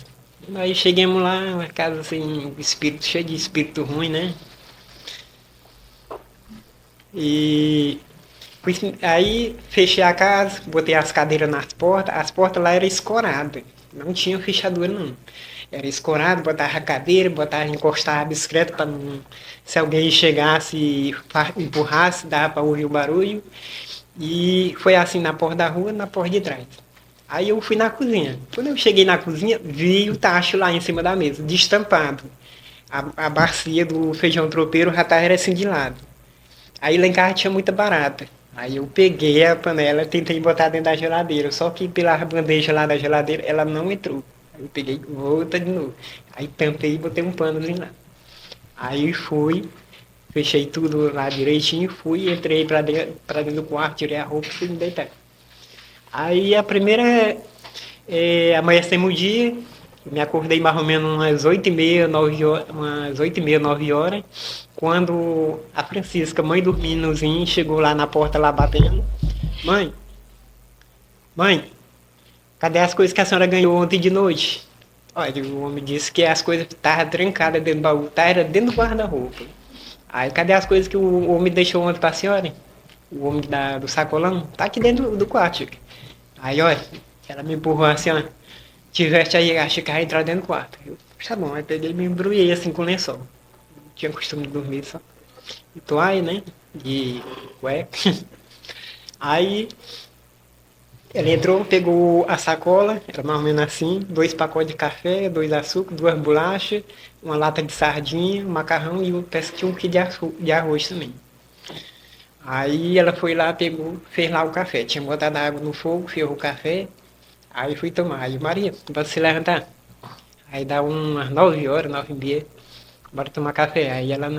Aí chegamos lá, uma casa assim, cheia de espírito ruim, né? E aí fechei a casa, botei as cadeiras nas portas, as portas lá eram escoradas, não tinha fechadura não. Era escorado, botava a cadeira, encostava a bicicleta para não. Se alguém chegasse e empurrasse, dava para ouvir o barulho. E foi assim na porta da rua, na porta de trás. Aí eu fui na cozinha. Quando eu cheguei na cozinha, vi o tacho lá em cima da mesa, destampado. A bacia do feijão tropeiro já estava assim de lado. Aí lá em casa tinha muita barata. Aí eu peguei a panela e tentei botar dentro da geladeira. Só que pela bandeja lá da geladeira, ela não entrou. Aí eu peguei, volta de novo. Aí tampei e botei um panozinho lá. Aí fui, fechei tudo lá direitinho, entrei pra dentro do quarto, tirei a roupa e fui me deitar. Aí amanhecemos o dia, me acordei mais ou menos umas 8h30, 9 horas, quando a Francisca, mãe do meninozinho, chegou lá na porta, lá batendo. Mãe, cadê as coisas que a senhora ganhou ontem de noite? Olha, o homem disse que as coisas estavam trancadas dentro do baú, era dentro do guarda-roupa. Aí, cadê as coisas que o homem deixou ontem pra senhora? O homem do sacolão? Tá aqui dentro do quarto. Aí, olha, ela me empurrou assim, ó. Tiveste aí, achei que ia entrar dentro do quarto. Eu, tá bom, aí peguei e me embrulhei assim com lençol. Não tinha costume de dormir só. E toalha, né? E cueca. Aí, ela entrou, pegou a sacola, era mais ou menos assim, 2 pacotes de café, 2 açúcar, 2 bolachas, uma lata de sardinha, um macarrão e parece que tinha um quilo de arroz também. Aí ela foi lá, fez lá o café, tinha botado água no fogo, ferrou o café, aí fui tomar. Aí, Maria, bora se levantar. Aí dá umas 9 horas, 9h30, bora tomar café. Aí ela,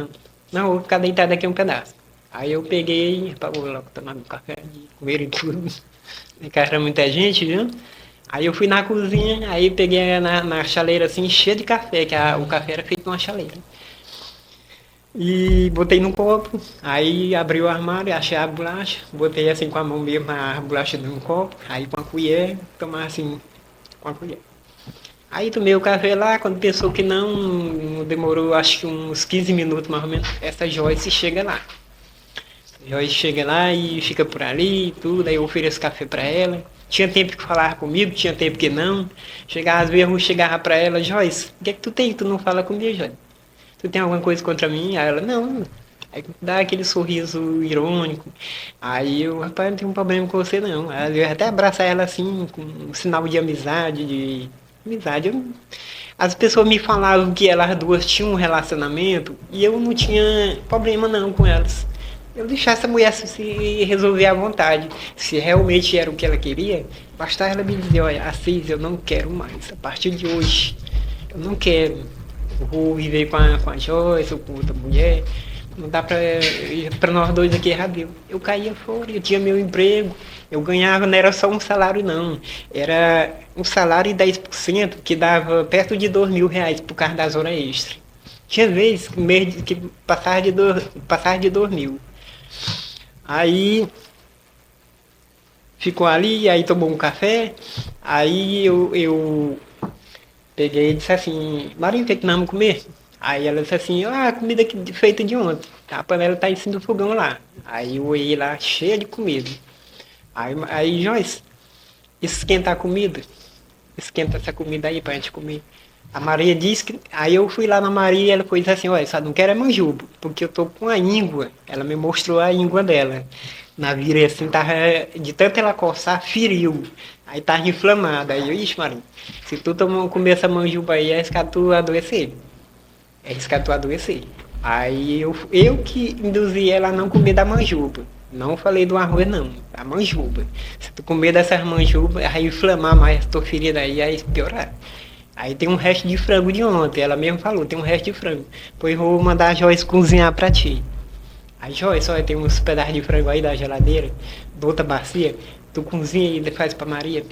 não, vou ficar deitada aqui um pedaço. Aí eu peguei, vou logo tomar meu café, comer e tudo. Era muita gente, viu? Aí eu fui na cozinha, aí peguei na chaleira assim, cheia de café, que o café era feito numa chaleira. E botei no copo, aí abri o armário, achei a bolacha, botei assim com a mão mesmo a bolacha no copo, aí com a colher, tomar assim, com a colher. Aí tomei o café lá, quando pensou que não demorou acho que uns 15 minutos mais ou menos, essa Joyce chega lá. Joyce chega lá e fica por ali e tudo, aí eu ofereço café pra ela. Tinha tempo que falava comigo, tinha tempo que não. Às vezes eu chegava pra ela, Joyce, o que é que tu tem? Tu não fala comigo, Joyce? Tu tem alguma coisa contra mim? Aí ela, não. Aí dá aquele sorriso irônico. Aí eu, rapaz, não tenho um problema com você não. Aí eu até abraçar ela assim, com um sinal de amizade, As pessoas me falavam que elas duas tinham um relacionamento e eu não tinha problema não com elas. Eu deixava essa mulher se resolver à vontade. Se realmente era o que ela queria, bastava ela me dizer, olha, Assis, eu não quero mais. A partir de hoje, eu não quero. Eu vou viver com a Joyce ou com outra mulher. Não dá pra nós dois aqui errar. Eu caía fora, eu tinha meu emprego. Eu ganhava, não era só um salário não. Era um salário e 10%, que dava perto de R$2.000 por causa das horas extras. Tinha vezes que passava de 2.000. Aí ficou ali, aí tomou um café, aí eu peguei e disse assim, Marinho, o que nós vamos comer? Aí ela disse assim, a comida feita de ontem, a panela tá em cima do fogão lá. Aí eu ia lá, cheia de comida. Aí Joyce, esquenta a comida, esquenta essa comida aí pra gente comer. A Maria disse que. Aí eu fui lá na Maria e ela foi dizer assim: olha, só não quero é manjuba, porque eu tô com a íngua. Ela me mostrou a íngua dela. Na vira assim, tava. De tanto ela coçar, feriu. Aí tava inflamada. Aí eu, ixi, Maria, se tu comer essa manjuba aí, é arriscar tu adoecer. É arriscar tu adoecer. Aí eu que induzi ela a não comer da manjuba. Não falei do arroz, não. A manjuba. Se tu comer dessas manjubas, aí inflamar mais a tua ferida aí, aí piorar. Aí tem um resto de frango de ontem. Ela mesmo falou, tem um resto de frango. Pois vou mandar a Joyce cozinhar pra ti. Aí, Joyce, olha, tem uns pedaços de frango aí da geladeira, da outra bacia. Tu cozinha e faz pra Maria.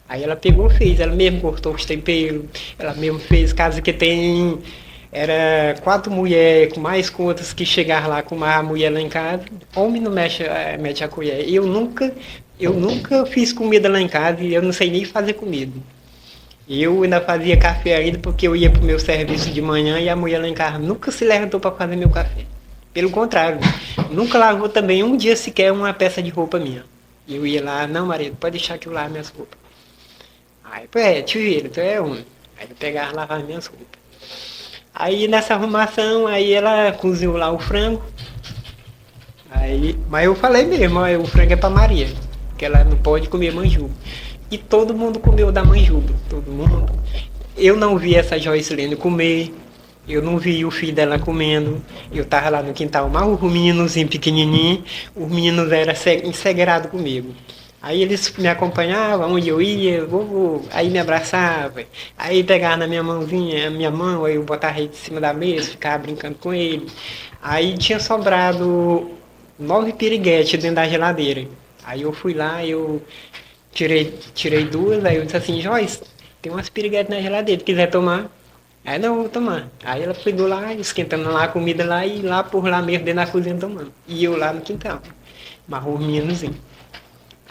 Aí ela pegou e fez. Ela mesmo cortou os temperos. Ela mesmo fez. Caso que tem... Era 4 mulheres, com mais contas que chegar lá com uma mulher lá em casa. Homem não mete a colher. Eu nunca fiz comida lá em casa e eu não sei nem fazer comida. Eu ainda fazia café ainda porque eu ia pro meu serviço de manhã e a mulher lá em casa nunca se levantou para fazer meu café. Pelo contrário, nunca lavou também um dia sequer uma peça de roupa minha. Eu ia lá, não, marido, pode deixar que eu lave minhas roupas. Aí, pô, tio ele, tu é um. Aí eu pegava e lavava minhas roupas. Aí nessa arrumação, aí ela cozinhou lá o frango. Aí, mas eu falei mesmo, ó, o frango é pra Maria, que ela não pode comer manjuba. E todo mundo comeu da manjuba, todo mundo. Eu não vi essa Joyce Lene comer, eu não vi o filho dela comendo. Eu tava lá no quintal, mas os meninos pequenininhos, os meninos eram enseguerados comigo. Aí eles me acompanhavam, onde eu ia, aí me abraçava, aí pegava na minha mãozinha, a minha mão, aí eu botava ele em cima da mesa, ficava brincando com ele. Aí tinha sobrado 9 piriguetes dentro da geladeira. Aí eu fui lá, eu tirei 2, aí eu disse assim, Joyce, tem umas piriguetes na geladeira, quiser tomar? Aí não, vou tomar. Aí ela pegou lá, esquentando lá a comida lá e lá por lá mesmo dentro da cozinha tomando. E eu lá no quintal, marrou os meninozinhos.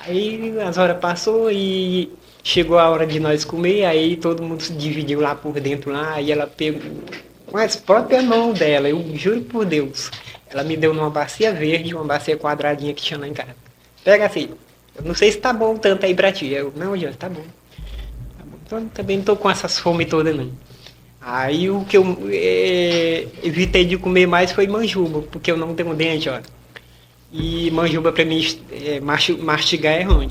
Aí as horas passou e chegou a hora de nós comer, aí todo mundo se dividiu lá por dentro lá, aí ela pegou com as próprias mãos dela, eu juro por Deus, ela me deu numa bacia verde, uma bacia quadradinha que tinha lá em casa. Pega assim, eu não sei se tá bom tanto aí pra ti. Eu, não, Jorge, tá bom. Tá bom. Então também não tô com essas fome todas não. Aí o que eu evitei de comer mais foi manjuba, porque eu não tenho dente, ó. E manjuba pra mim mastigar é ruim.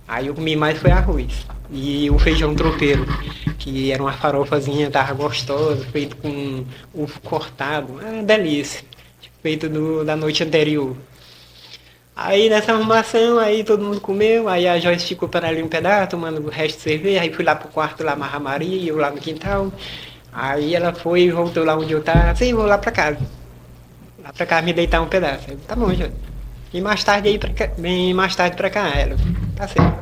Aí eu comi mais foi arroz. E o feijão tropeiro, que era uma farofazinha, tava gostosa, feito com ovo cortado. Ah, delícia. Feito da noite anterior. Aí nessa arrumação, aí todo mundo comeu, aí a Joyce ficou para ali um pedaço, tomando o resto de cerveja, aí fui lá pro quarto lá amarrar a Maria, eu lá no quintal. Aí ela foi e voltou lá onde eu tava, assim, vou lá pra casa. Lá pra casa me deitar um pedaço. Eu, tá bom, Joyce. E mais tarde aí vem mais tarde pra cá, ela. Tá certo.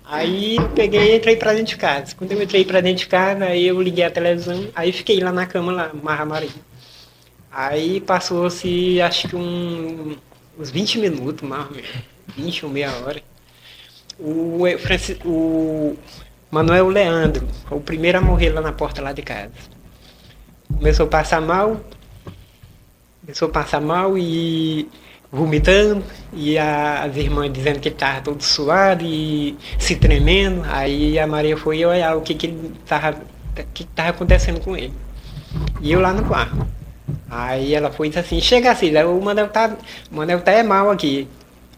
Aí eu peguei e entrei pra dentro de casa. Quando eu entrei pra dentro de casa, aí eu liguei a televisão, aí fiquei lá na cama lá, amarrar a Maria. Aí passou-se, acho que uns 20 minutos, mais ou menos, 20 ou meia hora. O Manuel Leandro, o primeiro a morrer lá na porta lá de casa. Começou a passar mal e vomitando, e as irmãs dizendo que ele estava todo suado e se tremendo. Aí a Maria foi olhar o que estava acontecendo com ele. E eu lá no quarto. Aí ela foi e disse assim, chega assim, o Manel tá é mal aqui.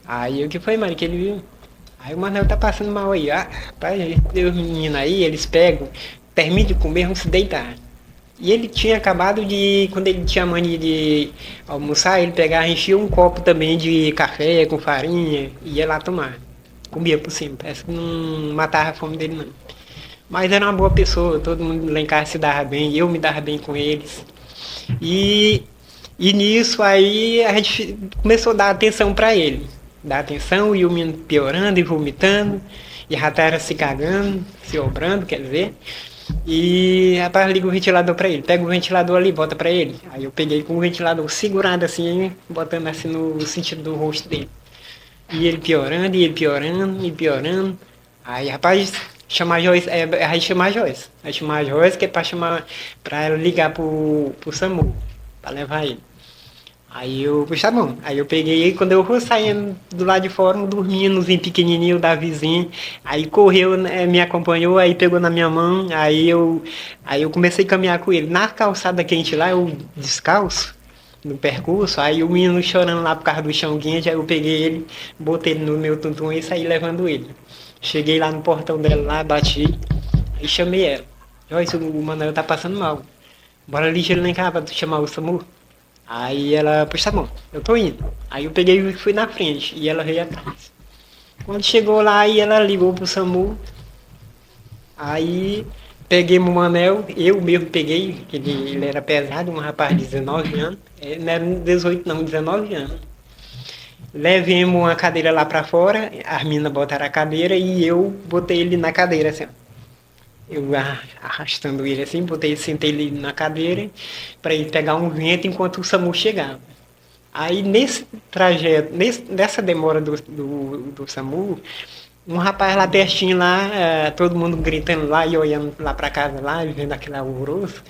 Aí o que foi, mano, que ele viu? Aí o Manel tá passando mal aí. Ah, rapaz, os meninos aí, eles pegam, terminam de comer, vão se deitar. E ele tinha acabado quando ele tinha mania de almoçar, ele pegava e enchia um copo também de café com farinha e ia lá tomar. Comia por cima, parece que não matava a fome dele não. Mas era uma boa pessoa, todo mundo lá em casa se dava bem, eu me dava bem com eles. E nisso aí a gente começou a dar atenção para ele. Dar atenção e o menino piorando e vomitando, e a ratara se cagando, se obrando, quer dizer. E rapaz, liga o ventilador para ele, pega o ventilador ali, bota para ele. Aí eu peguei com o ventilador segurado assim, botando assim no sentido do rosto dele. E ele piorando, e ele piorando, e piorando. Aí rapaz, chamar a Joyce, aí chamar a Joyce. Aí chamar a Joyce, que é pra ela ligar pro SAMU, pra levar ele. Aí eu, pois tá bom. Aí eu peguei, quando eu vou saindo do lado de fora, um dorminhozinho pequenininho da vizinha, aí correu, né, me acompanhou, aí pegou na minha mão, aí eu comecei a caminhar com ele. Na calçada quente lá, eu descalço, no percurso, aí o menino chorando lá por causa do chão quente, aí eu peguei ele, botei ele no meu tuntum e saí levando ele. Cheguei lá no portão dela, lá, bati, aí chamei ela. Joyce, o Manuel tá passando mal. Bora ali, ele lá em casa pra tu chamar o SAMU. Aí ela, pois tá bom, eu tô indo. Aí eu peguei e fui na frente, e ela veio atrás. Quando chegou lá, aí ela ligou pro SAMU, aí peguei o Manel, eu mesmo peguei, que ele era pesado, um rapaz de 19 anos, não era 18 não, 19 anos. Levemos uma cadeira lá pra fora, as meninas botaram a cadeira e eu botei ele na cadeira, assim, ó. Eu arrastando ele assim, sentei ele na cadeira para ele pegar um vento enquanto o SAMU chegava. Aí nesse trajeto, nessa demora do SAMU, um rapaz lá pertinho lá, todo mundo gritando lá e olhando lá para casa lá, vendo aquele alvoroço.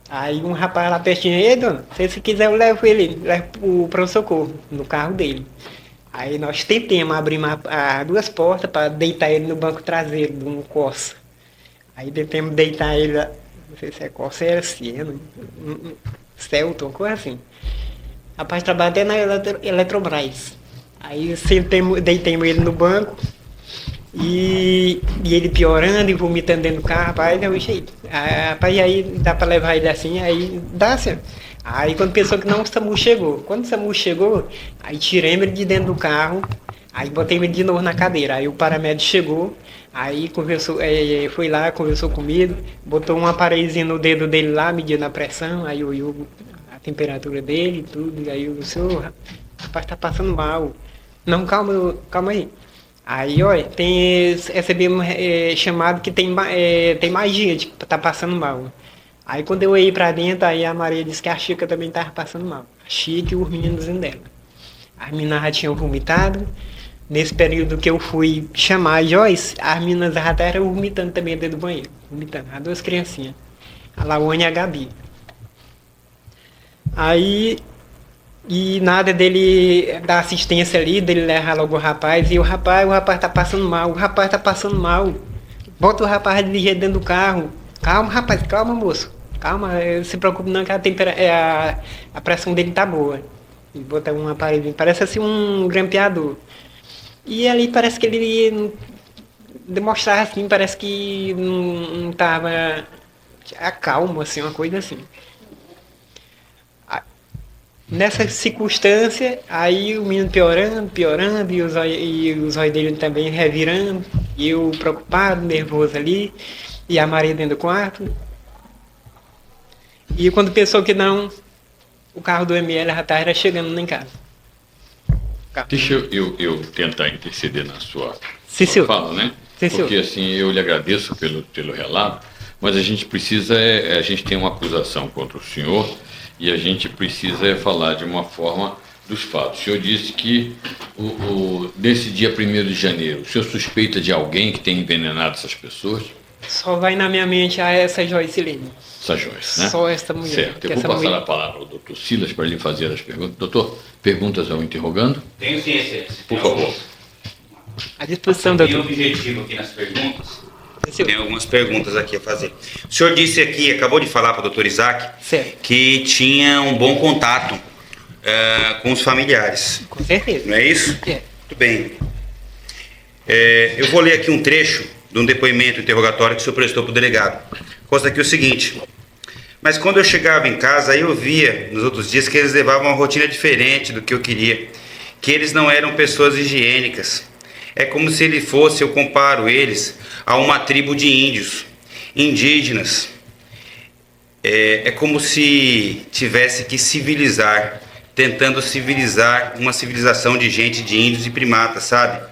Aí um rapaz lá pertinho, ei dona, se quiser eu levo ele, levo para o socorro, no carro dele. Aí nós tentamos abrir as duas portas para deitar ele no banco traseiro de um Corsa. Aí tentamos deitar ele, não sei se é Corsa, era Siena, Celton, coisa assim. Rapaz, trabalha até na Eletrobras. Aí deitemos ele no banco e ele piorando e vomitando dentro do carro, rapaz, deu um jeito. Rapaz, aí dá pra levar ele assim, aí dá assim. Aí quando pensou que não, o SAMU chegou. Quando o SAMU chegou, aí tiramos ele de dentro do carro, aí botei ele de novo na cadeira. Aí o paramédico chegou, aí conversou, foi lá, conversou comigo, botou um aparelhozinho no dedo dele lá, medindo a pressão, aí olhou a temperatura dele e tudo, aí o senhor, rapaz, tá passando mal. Não, calma aí. Aí, olha, recebemos chamado que tem mais gente que tá passando mal. Aí quando eu ia pra dentro, aí a Maria disse que a Chica também tava passando mal. A Chica e os meninos dela. As meninas já tinham vomitado. Nesse período que eu fui chamar a Joyce, as meninas já estavam vomitando também dentro do banheiro. Vomitando, as duas criancinhas. A Lawane e a Gabi. Aí, e nada dele dar assistência ali, dele levar logo o rapaz. E o rapaz tá passando mal. Bota o rapaz dirigir dentro do carro. Calma, rapaz, calma, moço. Calma, não se preocupe não que a pressão dele tá boa. E botar um aparelho, parece assim um grampeador. E ali parece que ele demonstrava assim, parece que não tava calmo, assim, uma coisa assim. Nessa circunstância, aí o menino piorando, e os olhos dele também revirando, e eu preocupado, nervoso ali, e a Maria dentro do quarto. E quando pensou que não, o carro do ML já estava chegando lá em casa. Deixa eu tentar interceder na sua fala, né? Sim, porque assim, eu lhe agradeço pelo relato, mas a gente precisa, a gente tem uma acusação contra o senhor e a gente precisa falar de uma forma dos fatos. O senhor disse que nesse dia 1º de janeiro, o senhor suspeita de alguém que tenha envenenado essas pessoas? Só vai na minha mente essa Joyce Lene. Essa Joyce, né? Só essa mulher. Certo. Eu vou passar a palavra ao doutor Silas para lhe fazer as perguntas. Doutor, perguntas ao interrogando? Tenho sim, excelência. Por favor. À disposição, Tem doutor. objetivo aqui nas perguntas. Tem algumas perguntas aqui a fazer. O senhor disse aqui, acabou de falar para o doutor Isaac, Certo. que tinha um bom contato com os familiares. Com certeza. Não é isso? É. Muito bem. Eu vou ler aqui um trecho de um depoimento interrogatório que o senhor prestou para o delegado. Consta aqui o seguinte: mas quando eu chegava em casa, aí eu via nos outros dias que eles levavam uma rotina diferente do que eu queria, que eles não eram pessoas higiênicas. É como se ele fosse, eu comparo eles a uma tribo de índios, indígenas. É como se tivesse que civilizar, tentando civilizar uma civilização de gente, de índios e primatas, sabe?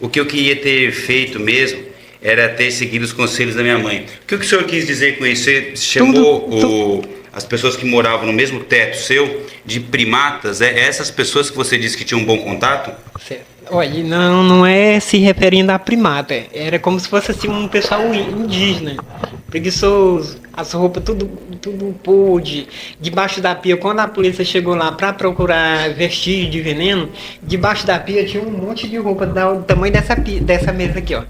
O que eu queria ter feito mesmo era ter seguido os conselhos da minha mãe. O que o senhor quis dizer com isso? Você chamou as pessoas que moravam no mesmo teto seu de primatas? Essas pessoas que você disse que tinham um bom contato? Certo. Olha, não é se referindo a primata. Era como se fosse assim um pessoal indígena, preguiçoso, as roupas tudo tudo podre, debaixo da pia. Quando a polícia chegou lá para procurar vestígio de veneno, debaixo da pia tinha um monte de roupa do tamanho dessa mesa aqui, ó.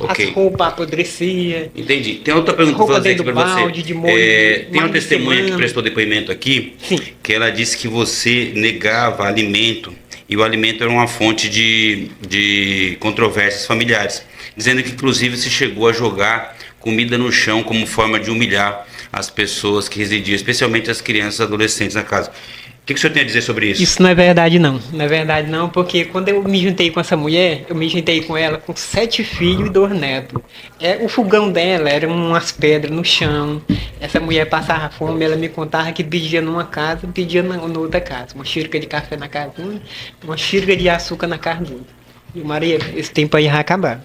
Ok. As roupas apodreciam. Entendi. Tem outra pergunta que eu vou fazer aqui para você. Tem uma testemunha que prestou depoimento aqui, Sim. que ela disse que você negava alimento e o alimento era uma fonte de controvérsias familiares, dizendo que inclusive se chegou a jogar comida no chão como forma de humilhar as pessoas que residiam, especialmente as crianças e adolescentes na casa. O que o senhor tem a dizer sobre isso? Isso não é verdade não, não é verdade não, porque quando eu me juntei com essa mulher, eu me juntei com ela com 7 filhos e 2 netos. O fogão dela era umas pedras no chão, essa mulher passava fome, ela me contava que pedia numa casa, pedia na outra casa, uma xícara de café na casa de uma xícara de açúcar na casa de outra. E Maria, esse tempo aí vai acabar. Não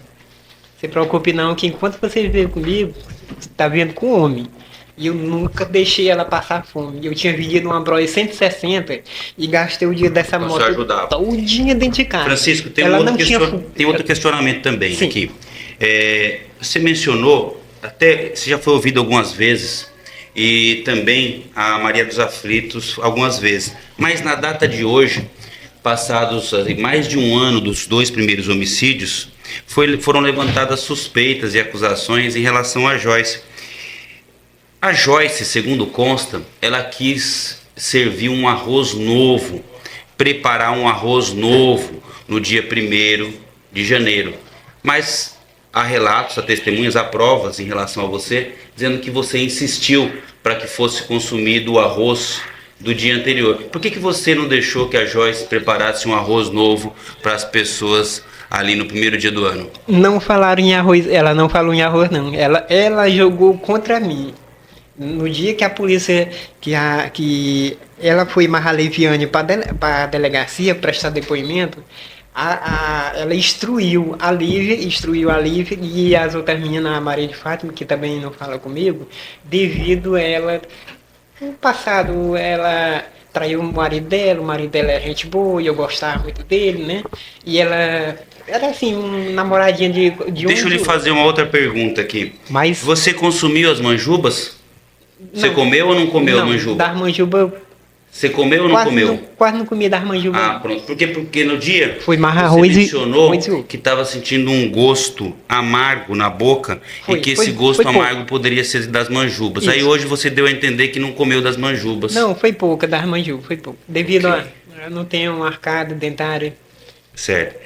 se preocupe não, que enquanto você viver comigo, você está vendo com homem. E eu nunca deixei ela passar fome. Eu tinha vendido uma Bros 160 e gastei o dia dessa Então, moto você ajudava. todinha dentro de casa. Francisco, tem, ela um outro, não tinha tem outro questionamento também Sim. aqui. Você mencionou, até você já foi ouvido algumas vezes, e também a Maria dos Aflitos algumas vezes. Mas na data de hoje, passados mais de um ano dos 2 primeiros homicídios, foram levantadas suspeitas e acusações em relação a Joyce. A Joyce, segundo consta, ela quis servir um arroz novo, preparar um arroz novo no dia 1º de janeiro. Mas há relatos, há testemunhas, há provas em relação a você, dizendo que você insistiu para que fosse consumido o arroz do dia anterior. Por que você não deixou que a Joyce preparasse um arroz novo para as pessoas ali no 1º dia do ano? Não falaram em arroz, ela não falou em arroz não. Ela jogou contra mim. No dia que a polícia, que ela foi mais Leviane para a delegacia prestar depoimento, ela instruiu a Lívia e as outras meninas, a Maria de Fátima, que também não fala comigo, devido a ela, no passado, ela traiu o marido dela é gente boa e eu gostava muito dele, né? E ela era assim, um namoradinho de Deixa eu lhe fazer uma outra pergunta aqui. Mas você consumiu as manjubas? Você comeu ou não comeu a manjuba? Das manjuba Você comeu ou não comeu? Quase não comi das manjuba. Ah, pronto. Porque no dia Foi mais você arroz mencionou e que estava sentindo um gosto amargo na boca e que esse foi gosto amargo pouco. poderia ser das manjubas. Isso. Aí hoje você deu a entender que não comeu das manjubas. Não, foi pouca das manjuba, foi pouco. Devido Ok. a eu não tenho um arcado dentário. Certo.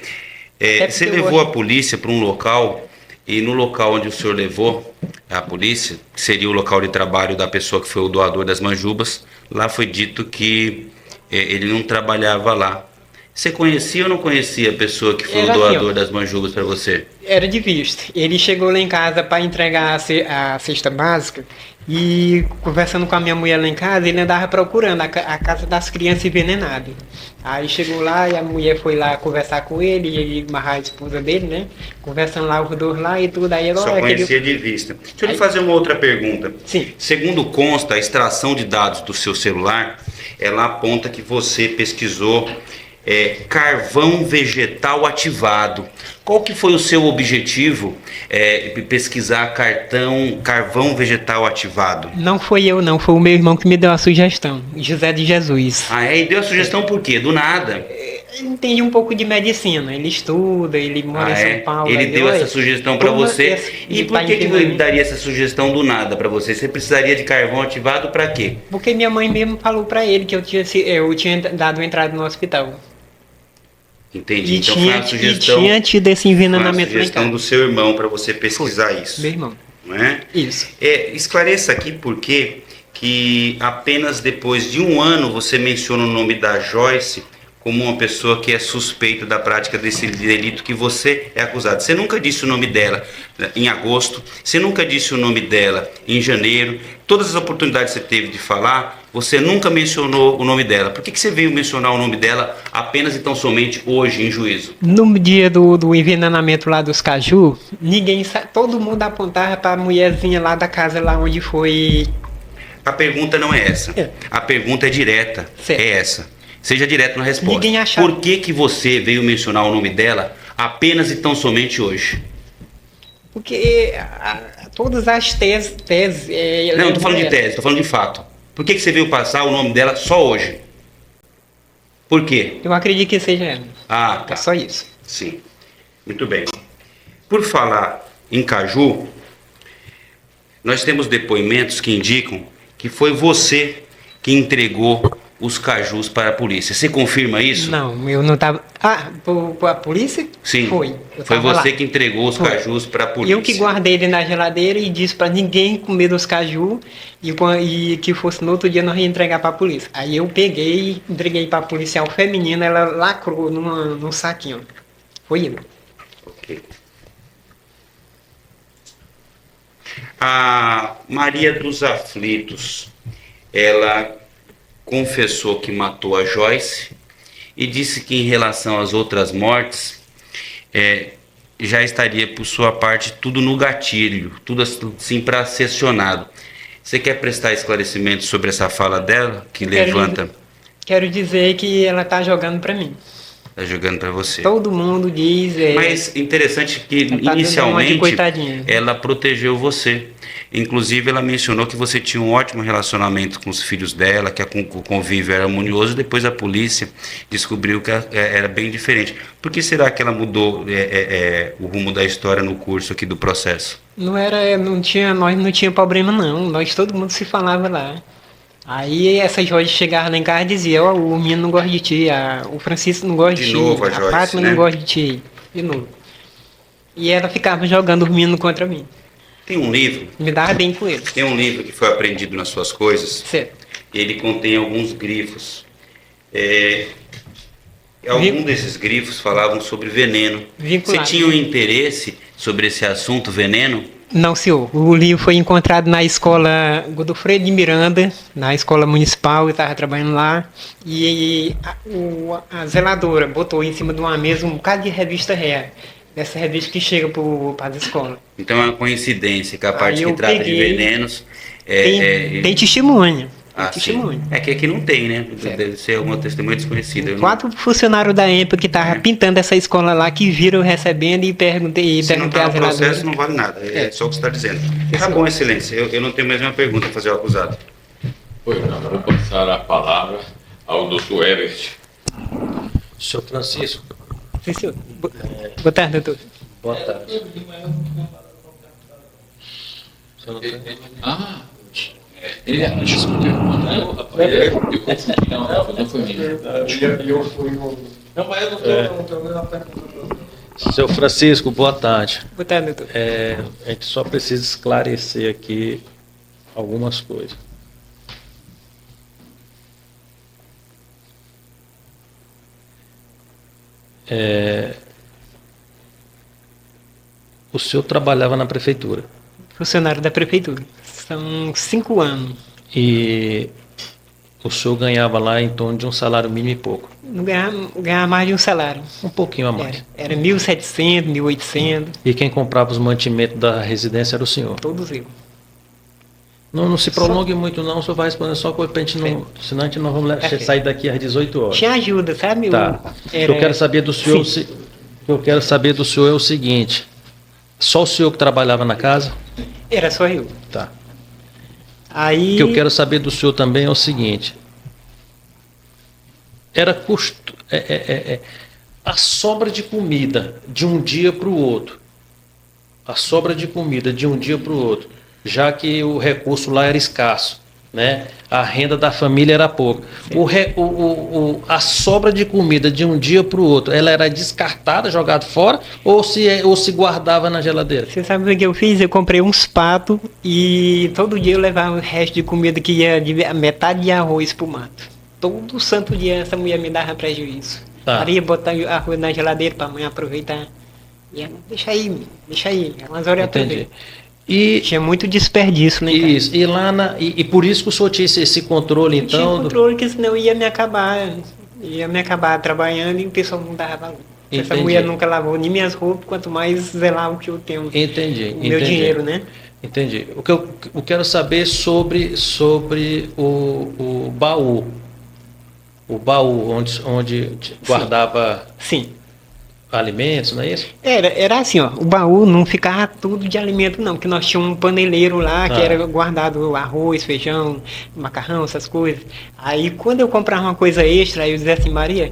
Até Você porque levou hoje- a polícia para um local, e no local onde o senhor levou a polícia, que seria o local de trabalho da pessoa que foi o doador das manjubas, lá foi dito que ele não trabalhava lá. Você conhecia ou não conhecia a pessoa que foi Era o assim, doador ó. das manjubas para você? Era de vista. Ele chegou lá em casa para entregar a cesta básica e conversando com a minha mulher lá em casa, ele andava procurando a casa das crianças envenenadas. Aí chegou lá e a mulher foi lá conversar com ele, e ele amarrar a esposa dele, né? Conversando lá os dois lá e tudo. Aí Só agora conhecia de vista. Deixa eu lhe Aí- fazer uma outra pergunta. Sim. Segundo consta, a extração de dados do seu celular, ela aponta que você pesquisou carvão vegetal ativado. Qual que foi o seu objetivo de pesquisar carvão vegetal ativado? Não foi eu não, foi o meu irmão que me deu a sugestão, José de Jesus. E deu a sugestão por quê? Do nada. Ele entende um pouco de medicina, ele estuda, ele mora em São Paulo. Ele aí deu olha, essa sugestão para como você. E ele por tá que ele entendendo? daria essa sugestão do nada para você? Você precisaria de carvão ativado para quê? Porque minha mãe mesmo falou pra ele que eu tinha dado entrada no hospital. Entendi. E Então tinha, foi uma sugestão, e tinha tido esse foi uma envenenamento lá em sugestão casa. do seu irmão para você pesquisar isso. Meu irmão. Não é? Isso. Esclareça aqui porque que apenas depois de um ano você menciona o nome da Joyce como uma pessoa que é suspeita da prática desse delito que você é acusado. Você nunca disse o nome dela em agosto, você nunca disse o nome dela em janeiro, todas as oportunidades que você teve de falar, você nunca mencionou o nome dela. Por que você veio mencionar o nome dela apenas e tão somente hoje em juízo? No dia do envenenamento lá dos caju, todo mundo apontava pra mulherzinha lá da casa lá onde foi. A pergunta não é essa. A pergunta é direta. Certo. É essa. Seja direto na resposta. Ninguém achava. Por que você veio mencionar o nome dela apenas e tão somente hoje? Porque todas as teses... Não, eu tô falando de tese, tô falando de fato. Por que você veio passar o nome dela só hoje? Por quê? Eu acredito que seja ela. Ah, tá. É só isso. Sim. Muito bem. Por falar em caju, nós temos depoimentos que indicam que foi você que entregou os cajus para a polícia. Você confirma isso? Não, eu não estava... a polícia? Sim. Foi. Eu Foi tava você lá. que entregou os Foi. cajus para a polícia. Eu que guardei ele na geladeira e disse para ninguém comer dos caju e que fosse no outro dia nós ia entregar para a polícia. Aí eu peguei e entreguei para a policial feminina, ela lacrou num saquinho. Foi ele. Ok. A Maria dos Aflitos, ela confessou que matou a Joyce e disse que em relação às outras mortes, já estaria por sua parte tudo no gatilho, tudo assim para ser acionado. Você quer prestar esclarecimento sobre essa fala dela, que levanta... Quero dizer que ela tá jogando para mim. Tá jogando para você. Todo mundo diz... Mas interessante que ela tá dando uma de inicialmente coitadinha. ela protegeu você. Inclusive ela mencionou que você tinha um ótimo relacionamento com os filhos dela, que o convívio era harmonioso. Depois a polícia descobriu que era bem diferente. Por que será que ela mudou o rumo da história no curso aqui do processo? Nós não tinha problema não, todo mundo se falava lá. Aí essa Joyce chegava lá em casa e dizia, o menino não gosta de ti, o Francisco não gosta de ti, De novo a Joyce, Fátima né? não gosta de ti, de novo. E ela ficava jogando os meninos contra mim. Tem um livro, Me dava bem com eles. tem um livro que foi apreendido nas suas coisas. Certo. Ele contém alguns grifos. Algum desses grifos falavam sobre veneno. Vinculado. Você tinha um interesse sobre esse assunto, veneno? Não, senhor. O livro foi encontrado na escola Godofredo de Miranda, na escola municipal, eu estava trabalhando lá. E a zeladora botou em cima de uma mesa um bocado de revista real. Dessa revista que chega para as escolas. Então é uma coincidência que a parte Aí que eu trata de peguei, venenos... Tem testemunha. Ah, sim. É que aqui não tem, né? Deve ser alguma testemunha desconhecida. 4 funcionários da EMPA que estavam pintando essa escola lá, que viram recebendo e perguntei Se não à está no zeladora. processo, não vale nada. É só o que você está dizendo. Tá bom, excelência. Eu não tenho mais nenhuma pergunta a fazer ao acusado. Pois não, vou passar a palavra ao doutor Everest. Senhor Francisco, Sim, senhor. Boa tarde, doutor. boa tarde. Você não tem? Desculpe. Não, rapaz, eu confundi, não foi minha. Seu Francisco, boa tarde. Boa tarde, doutor. A gente só precisa esclarecer aqui algumas coisas. O senhor trabalhava na prefeitura Funcionário da prefeitura. São 5 anos. e o senhor ganhava lá em torno de um salário mínimo e pouco. Não ganhava mais de um salário. Um pouquinho a mais. Era 1.700, 1.800, E quem comprava os mantimentos da residência era o senhor. todos eu. Não se prolongue muito não, o senhor vai responder só coisa pra gente não... Senão a gente não vamos sair daqui às 18 horas. Tinha ajuda, sabe? Tá. O que eu quero saber do senhor, o que eu quero saber do senhor é o seguinte: só o senhor que trabalhava na casa? Era só eu. Tá. Aí... O que eu quero saber do senhor também é o seguinte: era custo, a sobra de comida de um dia para o outro. A sobra de comida de um dia para o outro, já que o recurso lá era escasso, né? A renda da família era pouca. A sobra de comida de um dia para o outro, ela era descartada, jogada fora, ou se guardava na geladeira? Você sabe o que eu fiz? Eu comprei uns patos e todo dia eu levava o resto de comida que ia de metade de arroz pro mato. Todo santo dia essa mulher me dava prejuízo. Tá. Aí ia botar arroz na geladeira pra mãe aproveitar. E ela, deixa aí. Umas horas eu Entendi. aproveito. E Tinha muito desperdício, né? isso, e lá e por isso que o senhor tinha esse controle, Tinha então. controle, que senão ia me acabar trabalhando e o pessoal não dava valor. Essa Entendi. mulher nunca lavou nem minhas roupas, quanto mais zelava o que eu tenho. Entendi. O meu dinheiro, né? Entendi. O que eu quero saber sobre o baú. O baú onde guardava Sim. alimentos, não é isso? Era assim, ó, o baú não ficava tudo de alimento não, porque nós tínhamos um paneleiro lá que Ah. era guardado arroz, feijão, macarrão, essas coisas. Aí quando eu comprava uma coisa extra, aí eu dizia assim, Maria,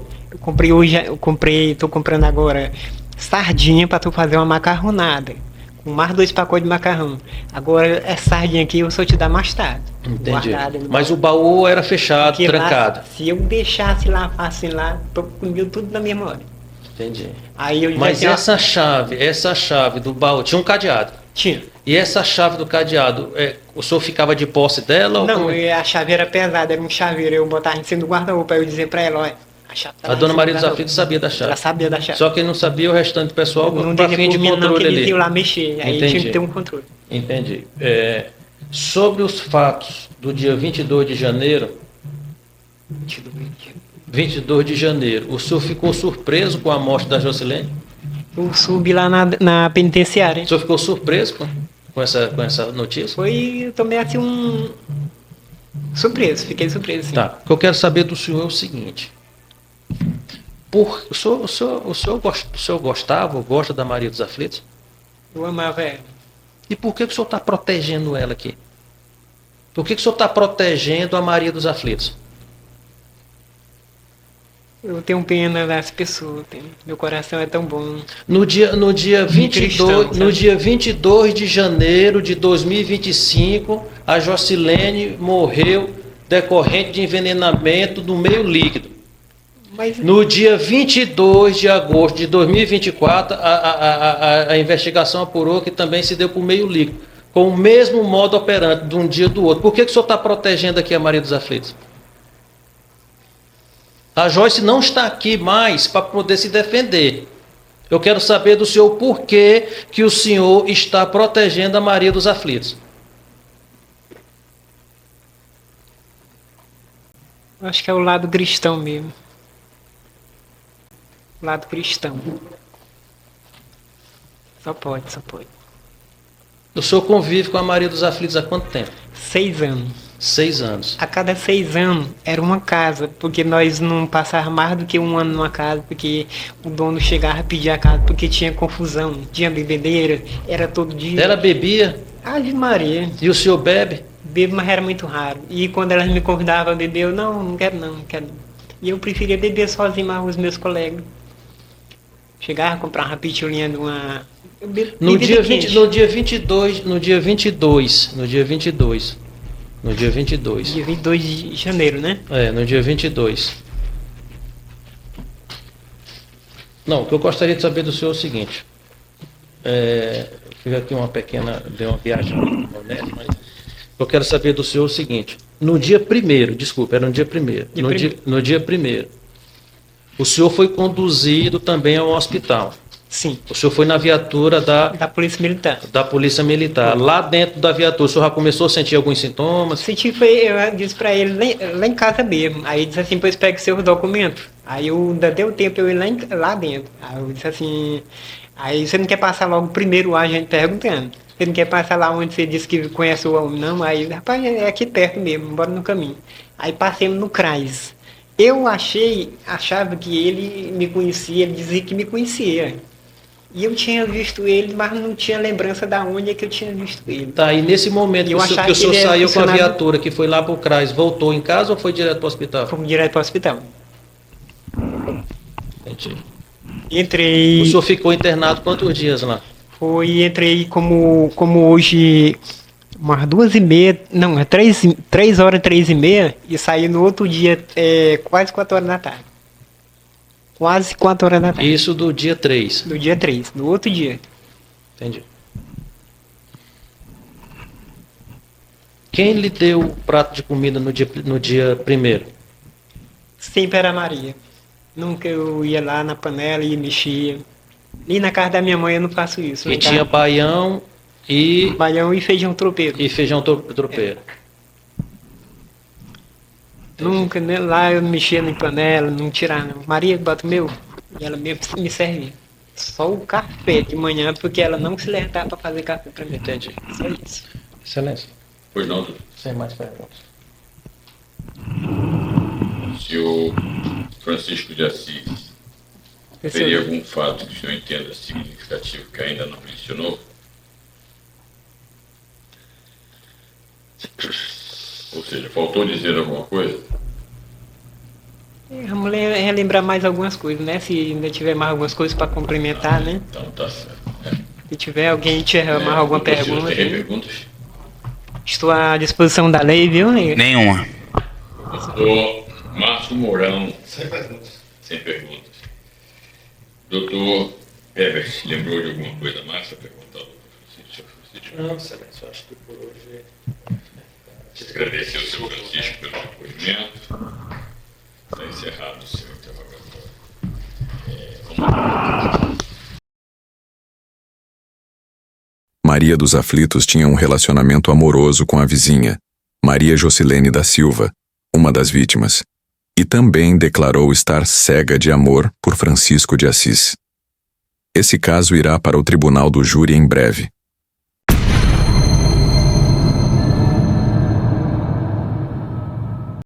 tô comprando agora sardinha para tu fazer uma macarronada, com mais 2 pacotes de macarrão. Agora essa sardinha aqui eu só te dar mais tarde. Entendi. Guardada no Mas o baú era fechado, Porque lá, trancado. se eu deixasse lá, assim lá, comigo tudo na mesma hora. Entendi. Aí eu Mas dizia assim, essa chave do baú tinha um cadeado. tinha. E essa chave do cadeado, o senhor ficava de posse dela? Não, ou a chave era pesada, era um chaveiro. Eu botava em cima do guarda-roupa, aí eu dizia pra ela, olha, a chave tá a lá em dona cima Maria do dos guarda-roupa. Aflitos sabia da chave? Ela sabia da chave. Só quem não sabia, o restante do pessoal, não para dizia fim de por mim não, que controle eles ali. iam lá mexer. Aí Entendi. tinha que ter um controle. Entendi. Sobre os fatos do dia 22 de janeiro, 22 de janeiro, o senhor ficou surpreso com a morte da Jocilene? Eu subi lá na penitenciária. O senhor ficou surpreso com essa notícia? Eu tomei assim surpreso, fiquei surpreso. Sim. Tá. O que eu quero saber do senhor é o seguinte. O senhor gostava ou gosta da Maria dos Aflitos? Eu amava ela. E por que o senhor está protegendo ela aqui? Por que o senhor está protegendo a Maria dos Aflitos? Eu tenho pena das pessoas, meu coração é tão bom. No dia 22 de janeiro de 2025, a Jocilene morreu decorrente de envenenamento do meio líquido. Mas No dia 22 de agosto de 2024, a investigação apurou que também se deu por meio líquido, com o mesmo modo operante de um dia do outro. Por que o senhor está protegendo aqui a Maria dos Aflitos? A Joyce não está aqui mais para poder se defender. Eu quero saber do senhor por que o senhor está protegendo a Maria dos Aflitos. acho que é o lado cristão mesmo. O lado cristão. Só pode. O senhor convive com a Maria dos Aflitos há quanto tempo? 6 anos. 6 anos. A cada 6 anos era uma casa, porque nós não passávamos mais do que 1 ano numa casa, porque o dono chegava a pedir a casa, porque tinha confusão, tinha bebedeira, era todo dia. Ela bebia Ave Maria, e o senhor bebe? bebo, mas era muito raro. E quando elas me convidavam a beber, eu não quero não. E eu preferia beber sozinho mais com os meus colegas. Chegava a comprar uma pitulinha de uma... No dia 22 Dia 22 de janeiro, né? No dia 22. Não, o que eu gostaria de saber do senhor é o seguinte. Fiz aqui uma pequena, deu uma viagem honesta, mas eu quero saber do senhor é o seguinte. No dia 1º, desculpa, era no dia 1º. No dia 1º, o senhor foi conduzido também ao hospital. Sim, O senhor foi na viatura da Polícia Militar. da Polícia Militar. Lá dentro da viatura, o senhor já começou a sentir alguns sintomas? Senti, eu disse pra ele lá em casa mesmo. Aí ele disse assim, pois pegue seus documentos. Aí eu ainda deu tempo eu ir lá dentro. Aí eu disse assim, aí você não quer passar logo primeiro a gente perguntando. Você não quer passar lá onde você disse que conhece o homem, não? Aí, rapaz, é aqui perto mesmo, bora no caminho. Aí passemos no CRAS. Eu achava que ele me conhecia, ele dizia que me conhecia. E eu tinha visto ele, mas não tinha lembrança da onde é que eu tinha visto ele. Tá, e nesse momento Eu que achava o senhor que ele era saiu com a funcionário- viatura, que foi lá pro CRAS, voltou em casa ou foi direto pro hospital? Fomos direto para o hospital. Entendi. Entrei. O senhor ficou internado quantos dias lá? Entrei como hoje, umas 2h30, não, 3 horas, 3h30, e saí no outro dia, quase 4 horas da tarde. Quase 4 horas da tarde. Isso do dia 3. No dia 3, no outro dia. Entendi. Quem lhe deu o prato de comida no dia 1º? Sempre era a Maria. Nunca eu ia lá na panela e mexia. Nem na casa da minha mãe eu não faço isso. E Lá em tinha casa, baião e baião e feijão tropeiro. feijão tropeiro. Nunca, né, lá eu não mexia em panela, não tirava não. Maria, bota o meu. E ela mesmo me servia. Só o café de manhã, porque ela não se levantava para fazer café para mim. Entendi. Só isso. Excelência. Pois não, doutor. Sem mais perguntas. Senhor Francisco de Assis, Teria algum fato que o senhor entenda significativo que ainda não mencionou? Ou seja, faltou dizer alguma coisa? Vamos relembrar mais algumas coisas, né? Se ainda tiver mais algumas coisas para complementar, né? Então tá certo. Se tiver alguém tiver mais alguma Doutor Silas, pergunta, tem perguntas? estou à disposição da lei, viu? Nenhuma. Doutor Márcio Mourão. Sem perguntas. Sem perguntas. Doutor Herbert, lembrou de alguma coisa mais para perguntar ao doutor Francisco? Não, excelência, eu acho que por hoje... Agradecer ao seu Francisco pelo depoimento. Está encerrado o seu interrogatório. Maria dos Aflitos tinha um relacionamento amoroso com a vizinha, Maria Jocilene da Silva, uma das vítimas, e também declarou estar cega de amor por Francisco de Assis. Esse caso irá para o tribunal do júri em breve.